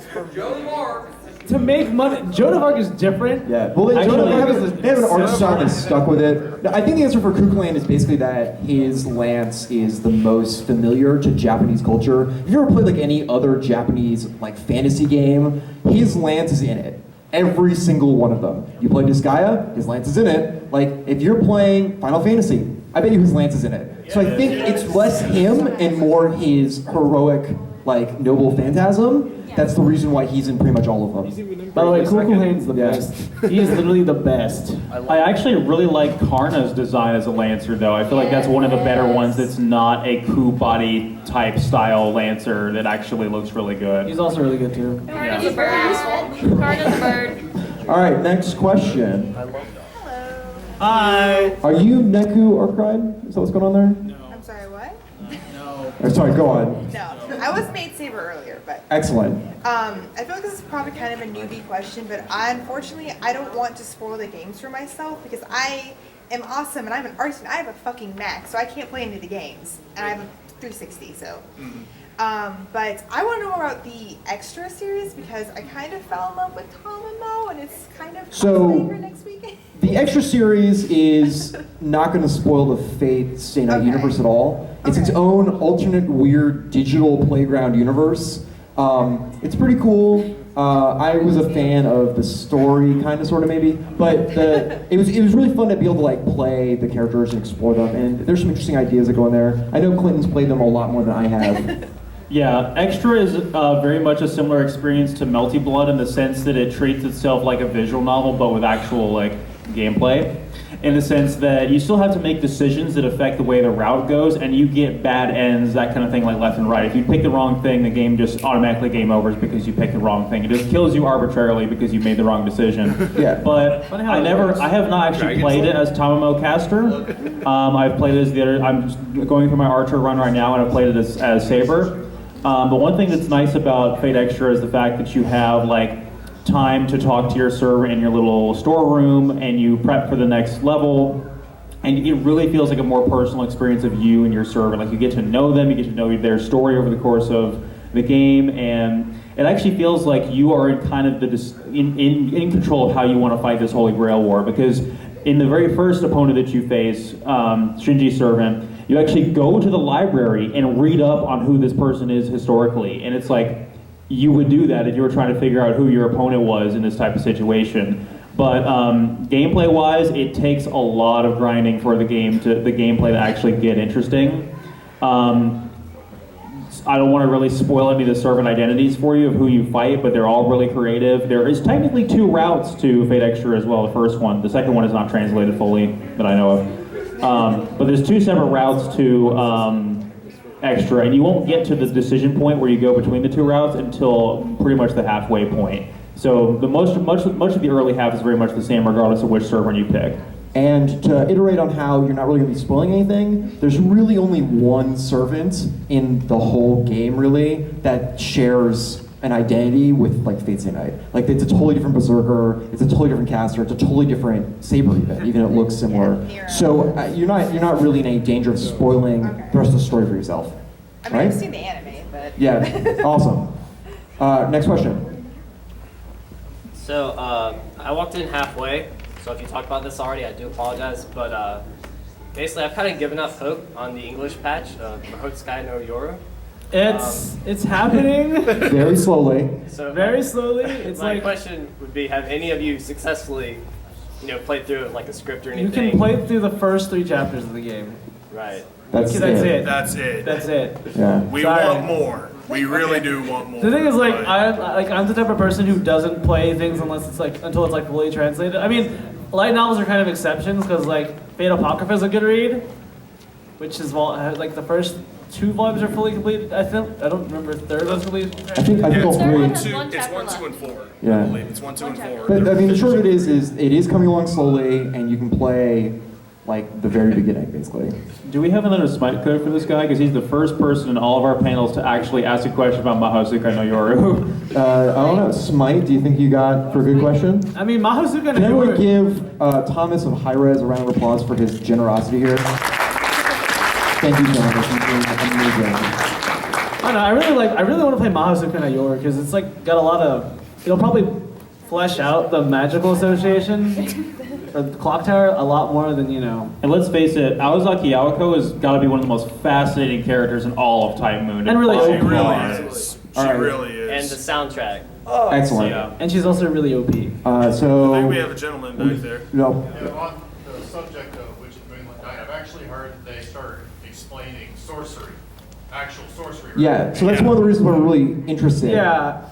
To make money, Joan of Arc is different. Yeah, well, they have an art style that's stuck with it. No, I think the answer for Kukulan is basically that his lance is the most familiar to Japanese culture. If you ever played like any other Japanese like fantasy game, his lance is in it. Every single one of them. You play Disgaea, his lance is in it. Like, if you're playing Final Fantasy, I bet you his lance is in it. So I think it's less him and more his heroic, like, noble phantasm. That's the reason why he's in pretty much all of them. By the way, Kukulhane's the best. He is literally the best. I actually really like Karna's design as a Lancer, though. I feel like that's one of the better ones that's not a coup body type style Lancer that actually looks really good. He's also really good, too. Karna's a bird. Karna's a bird. All right, next question. Hi. Are you Neku or Cried? Is that what's going on there? I'm sorry, what? Or, sorry, go on. No. I was made Saber earlier, but Excellent. I feel like this is probably kind of a newbie question, but unfortunately I don't want to spoil the games for myself because I am awesome and I'm an artist and I have a fucking Mac, so I can't play any of the games. And I have a 360, so. But I want to know about the Extra series because I kind of fell in love with Tamamo and it's kind of So- for next week. The extra series is not going to spoil the Fate Stay Night universe at all. It's its own alternate, weird digital playground universe. It's pretty cool. I was a fan of the story, kind of, sort of, maybe. But it was really fun to be able to like play the characters and explore them. And there's some interesting ideas that go in there. I know Clinton's played them a lot more than I have. Yeah, Extra is very much a similar experience to Melty Blood in the sense that it treats itself like a visual novel, but with actual like gameplay. In the sense that you still have to make decisions that affect the way the route goes, and you get bad ends, that kind of thing, like left and right. If you pick the wrong thing, the game just automatically game overs because you picked the wrong thing. It just kills you arbitrarily because you made the wrong decision. Yeah. But I have not actually played it as Tamamo Caster. I've played it as the other. I'm just going through my Archer run right now, and I've played it as Saber. But one thing that's nice about Fate Extra is the fact that you have like time to talk to your server in your little storeroom and you prep for the next level, and it really feels like a more personal experience of you and your server. Like you get to know them, you get to know their story over the course of the game, and it actually feels like you are in kind of in control of how you want to fight this Holy Grail war, because in the very first opponent that you face, Shinji's servant, you actually go to the library and read up on who this person is historically, and it's like you would do that if you were trying to figure out who your opponent was in this type of situation. But gameplay-wise, it takes a lot of grinding for the gameplay to actually get interesting. I don't want to really spoil any of the servant identities for you of who you fight, but they're all really creative. There is technically 2 routes to Fate Extra as well, the first one. The second one is not translated fully, that I know of. But there's 2 separate routes to Extra, and you won't get to the decision point where you go between the 2 routes until pretty much the halfway point. So the much of the early half is very much the same regardless of which server you pick. And to iterate on how you're not really going to be spoiling anything, there's really only one servant in the whole game, really, that shares an identity with like Fate Stay Night. Like it's a totally different Berserker, it's a totally different caster, it's a totally different Saber even it looks similar. So you're not really in any danger of spoiling the rest of the story for yourself. I mean, right? I've seen the anime, but Yeah, awesome. Next question. So I walked in halfway, so if you talked about this already, I do apologize, but basically I've kind of given up hope on the English patch of Tsukai no Yoru. It's happening. Very slowly. So very slowly. It's my like question would be: have any of you successfully, played through like a script or you anything? can play through the first 3 chapters of the game. Right. That's it. That's it. That's it. Yeah. We Sorry. want more. We really do want more. The thing is, like, but- I'm the type of person who doesn't play things until it's like fully translated. I mean, light novels are kind of exceptions because like Fate Apocrypha is a good read, which is like the first 2 volumes are fully completed. I don't remember if the third one's completed. I think all 3. It's 1, 2, and 4. Yeah. I believe it's 1, 2, and 4. But I mean, the short of it is it is coming along slowly, and you can play like the very beginning, basically. Do we have another Smite code for this guy? Because he's the first person in all of our panels to actually ask a question about Mahou, Tsukai, no Yoru. I don't know, Smite, do you think you got for a good question? I mean, Mahou, Tsukai, no Can everyone Yoru. give Thomas of High Res a round of applause for his generosity here? Thank you, Thomas. You've been amazing. I don't know, I really want to play Mahou, Tsukai, no Yoru because it's like got a lot of, it'll probably flesh out the magical association. The clock tower a lot more than, you know. And let's face it, Aozaki Yawako has got to be one of the most fascinating characters in all of Type Moon. And really She OP. really is. She really is. And the soundtrack. Oh, excellent. Yeah. And she's also really OP. So I think we have a gentleman back there. No. Yeah, on the subject of Witch of the Moonlit Night, I've actually heard that they started explaining sorcery, actual sorcery. Right? Yeah, so that's one of the reasons we're really interested. Yeah.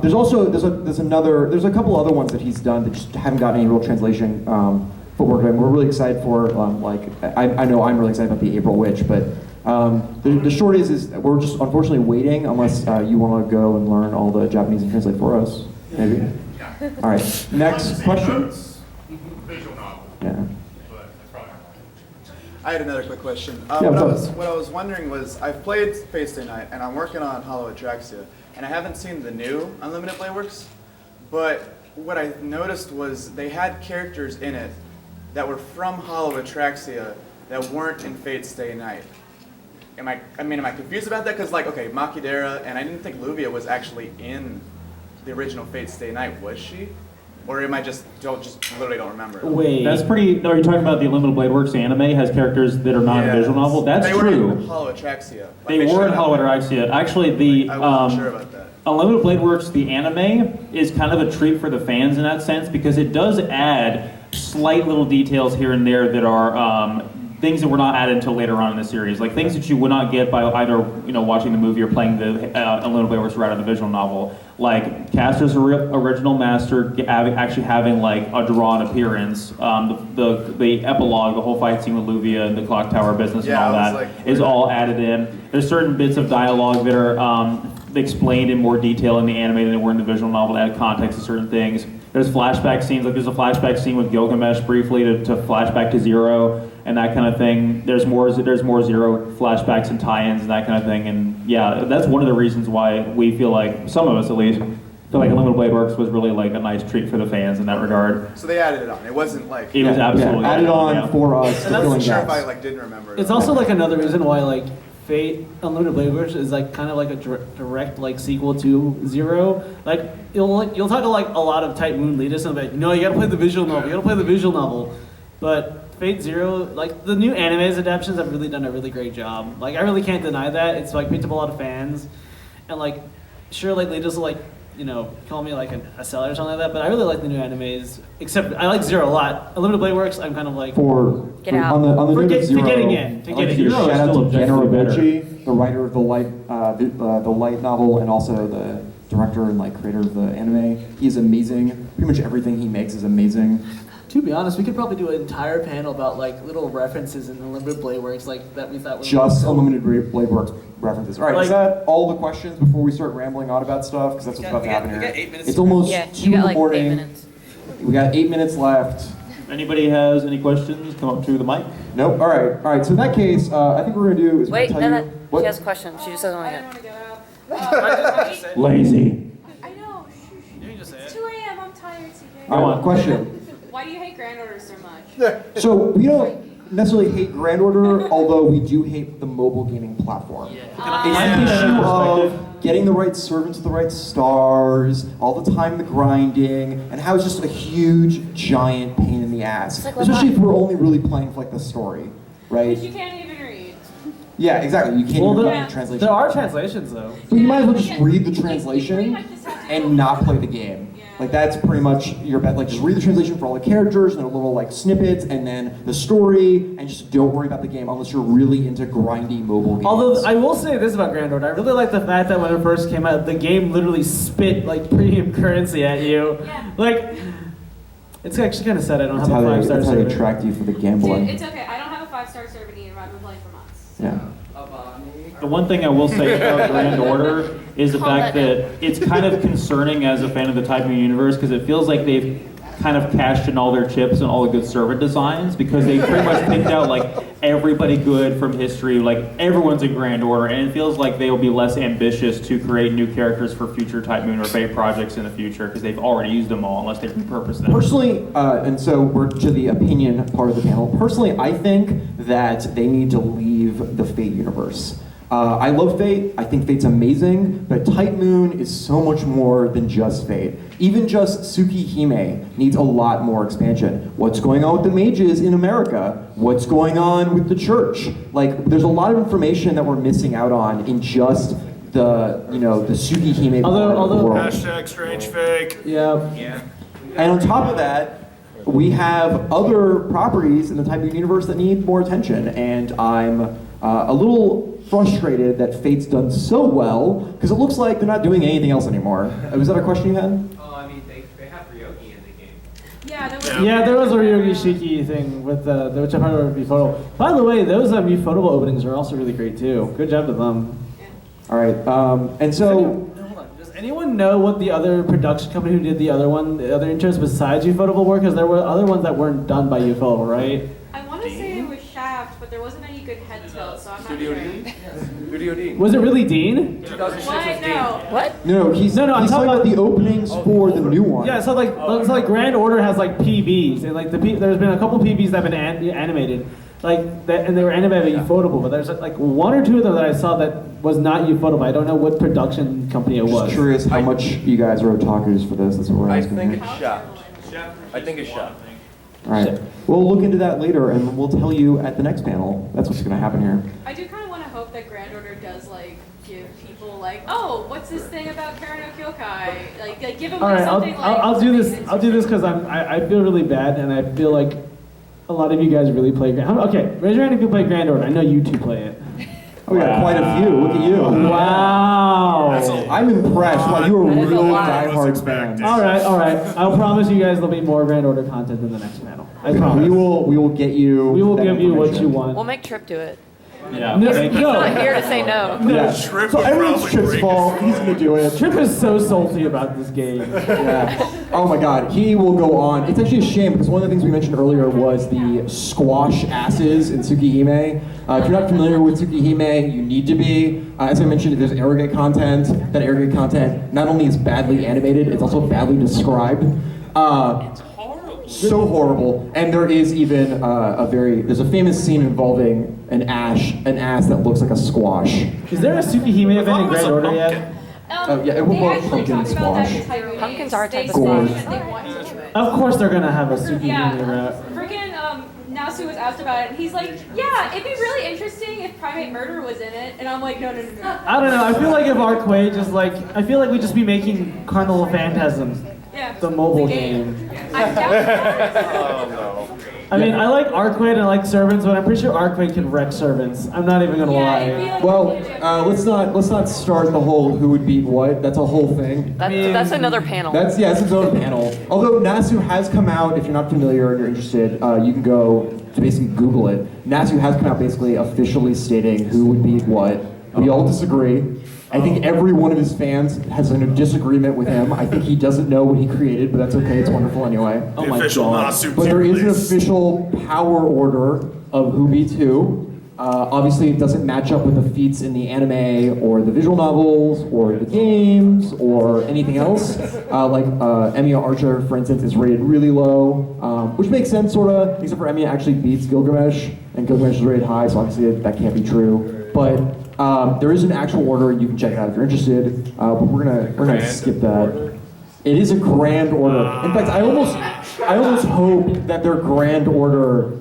There's also there's a couple other ones that he's done that just haven't gotten any real translation footwork. And we're really excited for I know I'm really excited about the April Witch, but the short is that we're just unfortunately waiting unless you want to go and learn all the Japanese and translate for us, maybe. Yeah. All right, next question. Visual novel. Yeah. But that's probably not I had another quick question. Yeah, what I was wondering was, I've played Fate Stay Night, and I'm working on Hollow Atraxia, and I haven't seen the new Unlimited Blade Works, but what I noticed was they had characters in it that were from Hollow Atraxia that weren't in Fate Stay Night. Am I confused about that? Because okay, Makidera, and I didn't think Luvia was actually in the original Fate Stay Night, was she? Or am I just literally don't remember? Wait. That's pretty. Are you talking about the Unlimited Blade Works anime has characters that are not in a visual novel? That's they true. Were in Hollow Atraxia. They were in Hollow Atraxia. Actually, the I wasn't sure about that. Unlimited Blade Works, the anime, is kind of a treat for the fans in that sense because it does add slight little details here and there that are things that were not added until later on in the series, like things that you would not get by either watching the movie or playing the Unlimited Blade Works right out of the visual novel. Like Castor's original master actually having like a drawn appearance, the epilogue, the whole fight scene with Luvia and the clock tower business and all that is all added in. There's certain bits of dialogue that are explained in more detail in the anime than they were in the visual novel to add context to certain things. There's flashback scenes, like there's a flashback scene with Gilgamesh briefly to flashback to Zero and that kind of thing. There's more Zero flashbacks and tie-ins and that kind of thing. And yeah, that's one of the reasons why we feel like, some of us at least, feel like Unlimited Blade Works was really like a nice treat for the fans in that regard. So they added it on. It wasn't like It was absolutely added on for us. I wasn't sure if I didn't remember it. It's also like another reason why Fate Unlimited Blade Works is kind of like a direct sequel to Zero. You'll talk to a lot of Type Moon leaders and be like, no, you gotta play the visual novel. You gotta play the visual novel. But Fate Zero, the new anime's adaptations have really done a really great job. I really can't deny that. It's picked up a lot of fans, and sure, leaders will call me a seller or something like that. But I really like the new animes. Except I like Zero a lot. Unlimited Blade Works, I'm kind of Get out. On the note of Zero, getting in. I'd like to give a shout out to Ben Robucci, the writer of the light novel, and also the director and creator of the anime. He's amazing. Pretty much everything he makes is amazing. To be honest, we could probably do an entire panel about little references in Unlimited Blade Works that we thought were just Unlimited Blade Works references. All right, is that all the questions before we start rambling on about stuff? Because that's what's about to happen here. It's almost 2 in the morning. We got 8 minutes left. Anybody has any questions? Come up to the mic. Nope. All right. So in that case, I think what we're gonna do is Wait, tell you what. She has a question. She just doesn't want to get up. Lazy. I know. It's 2 a.m. I'm tired, CJ. All right, question. Why do you hate Grand Order so much? So we don't necessarily hate Grand Order, although we do hate the mobile gaming platform. It's the issue of getting the right servants, the right stars, all the time the grinding, and how it's just a huge, giant pain in the ass. Especially if we're only really playing for the story, right? Which you can't even read. Yeah, exactly. You can't even read the translation. There are translations though. But you might as well just read the translation and not play the game. That's pretty much your bet. Just read the translation for all the characters and the little snippets, and then the story, and just don't worry about the game unless you're really into grindy mobile games. Although I will say this about Grand Order, I really like the fact that when it first came out, the game literally spit premium currency at you. It's actually kind of sad I don't have a 5-star server. That's how they attract you for the gambling. Dude, it's okay. I don't have a 5-star server either. I've been playing for months. Yeah. The one thing I will say about Grand Order is the fact that it's kind of concerning as a fan of the Type Moon universe because it feels like they've kind of cashed in all their chips and all the good servant designs because they pretty much picked out like everybody good from history, like everyone's in Grand Order, and it feels like they will be less ambitious to create new characters for future Type Moon or Fate projects in the future because they've already used them all unless they repurpose them. Personally, and so we're to the opinion part of the panel. Personally, I think that they need to leave the Fate universe. I love Fate, I think Fate's amazing, but Type Moon is so much more than just Fate. Even just Tsukihime needs a lot more expansion. What's going on with the mages in America? What's going on with the church? Like, there's a lot of information that we're missing out on in just the Tsukihime part of the world. Hashtag strange fake. Yeah. And on top of that, we have other properties in the Type Moon universe that need more attention, and I'm a little frustrated that Fate's done so well, because it looks like they're not doing anything else anymore. Was that a question you had? Oh, I mean, they have Ryogi in the game. Yeah, there was a Ryogi Shiki thing with which I probably would be photo. By the way, those ufotable openings are also really great too. Good job to them. All right, and so. Does anyone know what the other production company who did the other intros besides ufotable were? Because there were other ones that weren't done by ufotable, right? I want to say it was Shaft, but there wasn't any good head tilt, so I'm not Studio sure. D? Studio D. Was it really Dean? 2006 What? was Dean. No. What? No, he's I'm talking about the openings for the new one. Yeah, so like Grand Order has like PBs, and like there's been a couple PBs that have been animated, like that, and they were animated ufotable. But there's like one or two of them that I saw that was not ufotable. I don't know what production company it was. Just curious how much you guys are otakus for this. That's what we're I asking. think here. it's Shaft. I think it's Shaft. All right, we'll look into that later, and we'll tell you at the next panel. That's what's going to happen here. I do kind of want to hope that Grand Order does like give people like, oh, what's this thing about No Kyokai? Like give them All like right, something I'll do this. I'll do this because I feel really bad, and I feel like a lot of you guys really play Grand. Okay, raise your hand if you play Grand Order. I know you two play it. Oh, we got quite a few. Look at you. Wow. I'm impressed. Wow, you are a real diehard fan. All right. I'll promise you guys there'll be more Grand Order content in the next panel. I promise. We will get you. We will that give you what information. you want. We'll make Trip do it. Yeah. No, He's not here to say no. Yeah. Trip So would everyone's probably Trip's break fault. He's gonna do it. Trip is so salty about this game. Yeah. Oh my God, he will go on. It's actually a shame because one of the things we mentioned earlier was the squash asses in Tsukihime. If you're not familiar with Tsukihime, you need to be. As I mentioned, there's arrogant content. That arrogant content not only is badly animated, it's also badly described. It's horrible. So horrible. And there is even there's a famous scene involving an ass that looks like a squash. Is there a Tsukihime event in Grand Order yet? Oh yeah, it will call pumpkin squash. Pumpkins are a type of Gorge. squash. Of course they're gonna have a Tsukihime Yeah. route. Freaking Nasu was asked about it, and he's like, yeah, it'd be really interesting if Primate Murder was in it. And I'm like, no. I don't know. I feel like if Arcway I feel like we'd just be making Carnival of Phantasms, Yeah. the mobile game. I'm down with that. Oh no. I mean, I like Arcway and I like Servants, but I'm pretty sure Arcway can wreck Servants. I'm not even gonna lie. Well, let's not start the whole who would beat what. That's a whole thing. That's another panel. That's its own panel. Although Nasu has come out, if you're not familiar and you're interested, you can go to basically Google it. Nasu has come out basically officially stating who would beat what. We all disagree. I think every one of his fans has a disagreement with him. I think he doesn't know what he created, but that's okay. It's wonderful anyway. The official Nasu But there is an list. official power order of who beats who. Obviously, it doesn't match up with the feats in the anime or the visual novels or the games or anything else. Like Emiya Archer, for instance, is rated really low, which makes sense, sort of, except for Emiya actually beats Gilgamesh, and Gilgamesh is rated high, so obviously that can't be true. But there is an actual order, and you can check it out if you're interested. But we're gonna skip that. It is a grand order. In fact, I almost hope that their grand order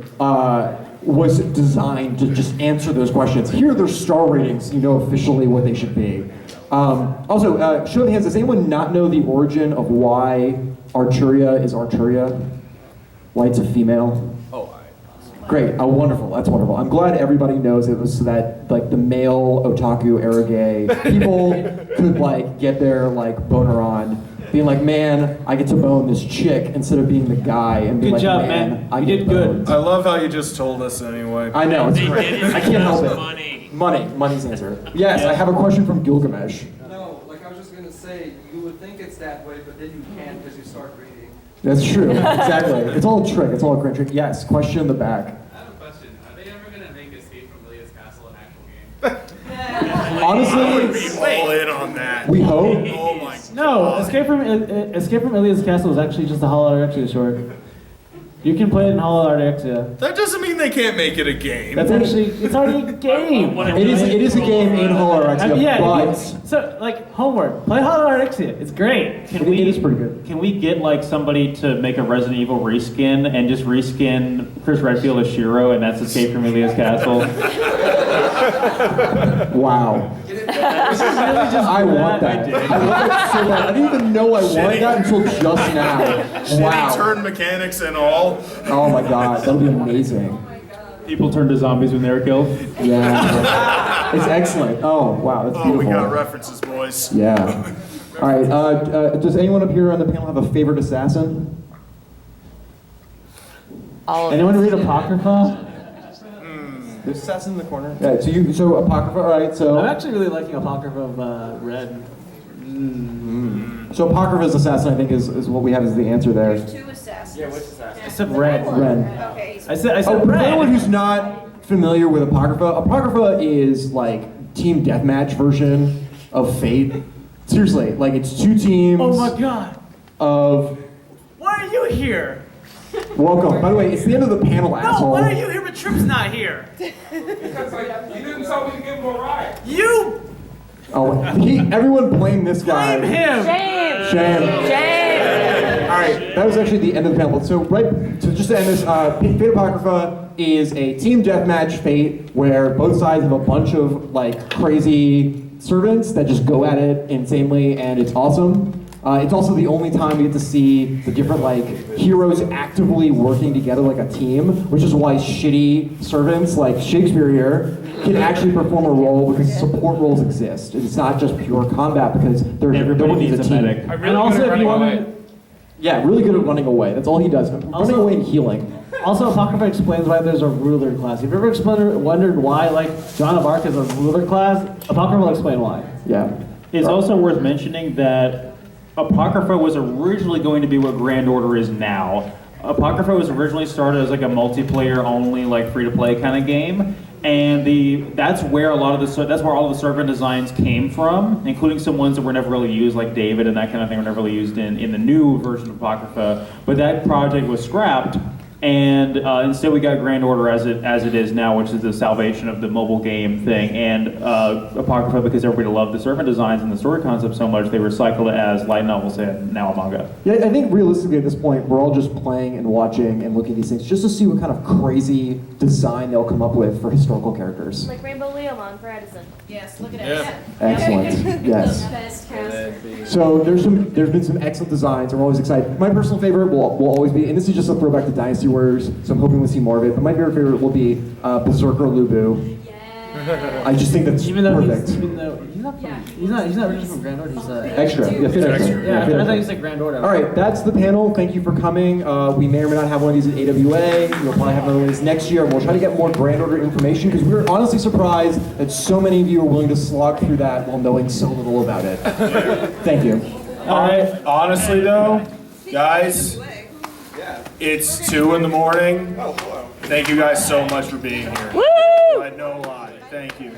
was designed to just answer those questions. Here are their star ratings, you know officially what they should be. Also, show of hands, does anyone not know the origin of why Arturia is Arturia? Why it's a female? Great, wonderful, that's wonderful. I'm glad everybody knows it was so that like the male otaku eroge people could like get their like boner on, being like, man, I get to bone this chick instead of being the guy and be Good like, job, man, I You get did good. boned. I love how you just told us anyway. I know, it's great. I can't help it. Money's the answer. Yes, I have a question from Gilgamesh. No, like I was just gonna say, you would think it's that way, but then you can't because you start reading. That's true. Exactly. It's all a trick. It's all a great trick. Yes. Question in the back. I have a question. Are they ever gonna make Escape from Leah's Castle an actual game? Honestly, Be all in on that. we hope. Oh my No, Escape from Ilia's Castle is actually just a Hollow Arexia short. You can play it in Hollow Arexia. That doesn't mean they can't make it a game. That's actually, it's already a game. It is a game in Hollow Arexia, Yeah, but so like homework, play Hollow Arexia. It's great. it is pretty good. Can we get like somebody to make a Resident Evil reskin and just reskin Chris Redfield as Shiro, and that's Escape from Ilia's Castle? Wow. I want that. I want that so bad. I didn't even know I wanted that until just now. Shitty Wow. turn mechanics and all. Oh my god, that'll be amazing. People turn to zombies when they're killed. Yeah. It's excellent. Oh, wow, that's Oh, beautiful. we got references, boys. Yeah. All right, does anyone up here on the panel have a favorite assassin? Anyone read Apocrypha? There's assassin in the corner. Yeah, so Apocrypha, all right, so... I'm actually really liking Apocrypha of Red. So Apocrypha's assassin, I think, is what we have as the answer there. There's 2 assassins. Yeah, which assassin? I said Red. Ren. Okay. I said For Red. anyone who's not familiar with Apocrypha, Apocrypha is like team deathmatch version of Fate. Seriously, like it's 2 teams Oh my god. of... Why are you here? Welcome. By the way, it's the end of the panel, asshole. Why are you here but Trip's not here? Because you didn't tell me to give him a ride. You Oh, everyone blame this guy. blame him. Shame. All right, that was actually the end of the panel. So just to end this, Fate Apocrypha is a team deathmatch Fate where both sides have a bunch of like crazy servants that just go at it insanely, and it's awesome. It's also the only time we get to see the different like heroes actively working together like a team, which is why shitty servants like Shakespeare here can actually perform a role because support roles exist. It's not just pure combat because Everybody needs a team. medic. And also, if you want Yeah, really good at running away. That's all he does. Running away and healing. Also, Apocrypha explains why there's a ruler class. If you ever wondered why, like, Joan of Arc is a ruler class, Apocrypha will explain why. Yeah. It's also worth mentioning that Apocrypha was originally going to be what Grand Order is now. Apocrypha was originally started as like a multiplayer only, like free-to-play kind of game, and that's where all of the servant designs came from, including some ones that were never really used, like David and that kind of thing, were never really used in the new version of Apocrypha. But that project was scrapped. And instead we got Grand Order as it is now, which is the salvation of the mobile game thing. And Apocrypha, because everybody loved the servant designs and the story concept so much, they recycled it as light novels and now a manga. Yeah, I think realistically at this point, we're all just playing and watching and looking at these things just to see what kind of crazy design they'll come up with for historical characters. Like Rainbow Leomon for Edison. Yes, look at it. Yeah. Excellent. Yes. The best cast. So there's been some excellent designs. I'm always excited. My personal favorite will always be, and this is just a throwback to Dynasty Warriors, so I'm hoping we'll see more of it. But my favorite will be Berserker Lubu. I just think that's perfect. He's not originally from Grand Order. He's Extra. Yeah, fit extra. Yeah, fit I thought extra. you said Grand Order. All right, that's the panel. Thank you for coming. We may or may not have one of these at AWA. We'll probably have another one of these next year. We'll try to get more Grand Order information because we were honestly surprised that so many of you are willing to slog through that while knowing so little about it. Thank you. All right. Honestly, though, guys, it's 2 a.m. Thank you guys so much for being here. Woo! I know why. Thank you.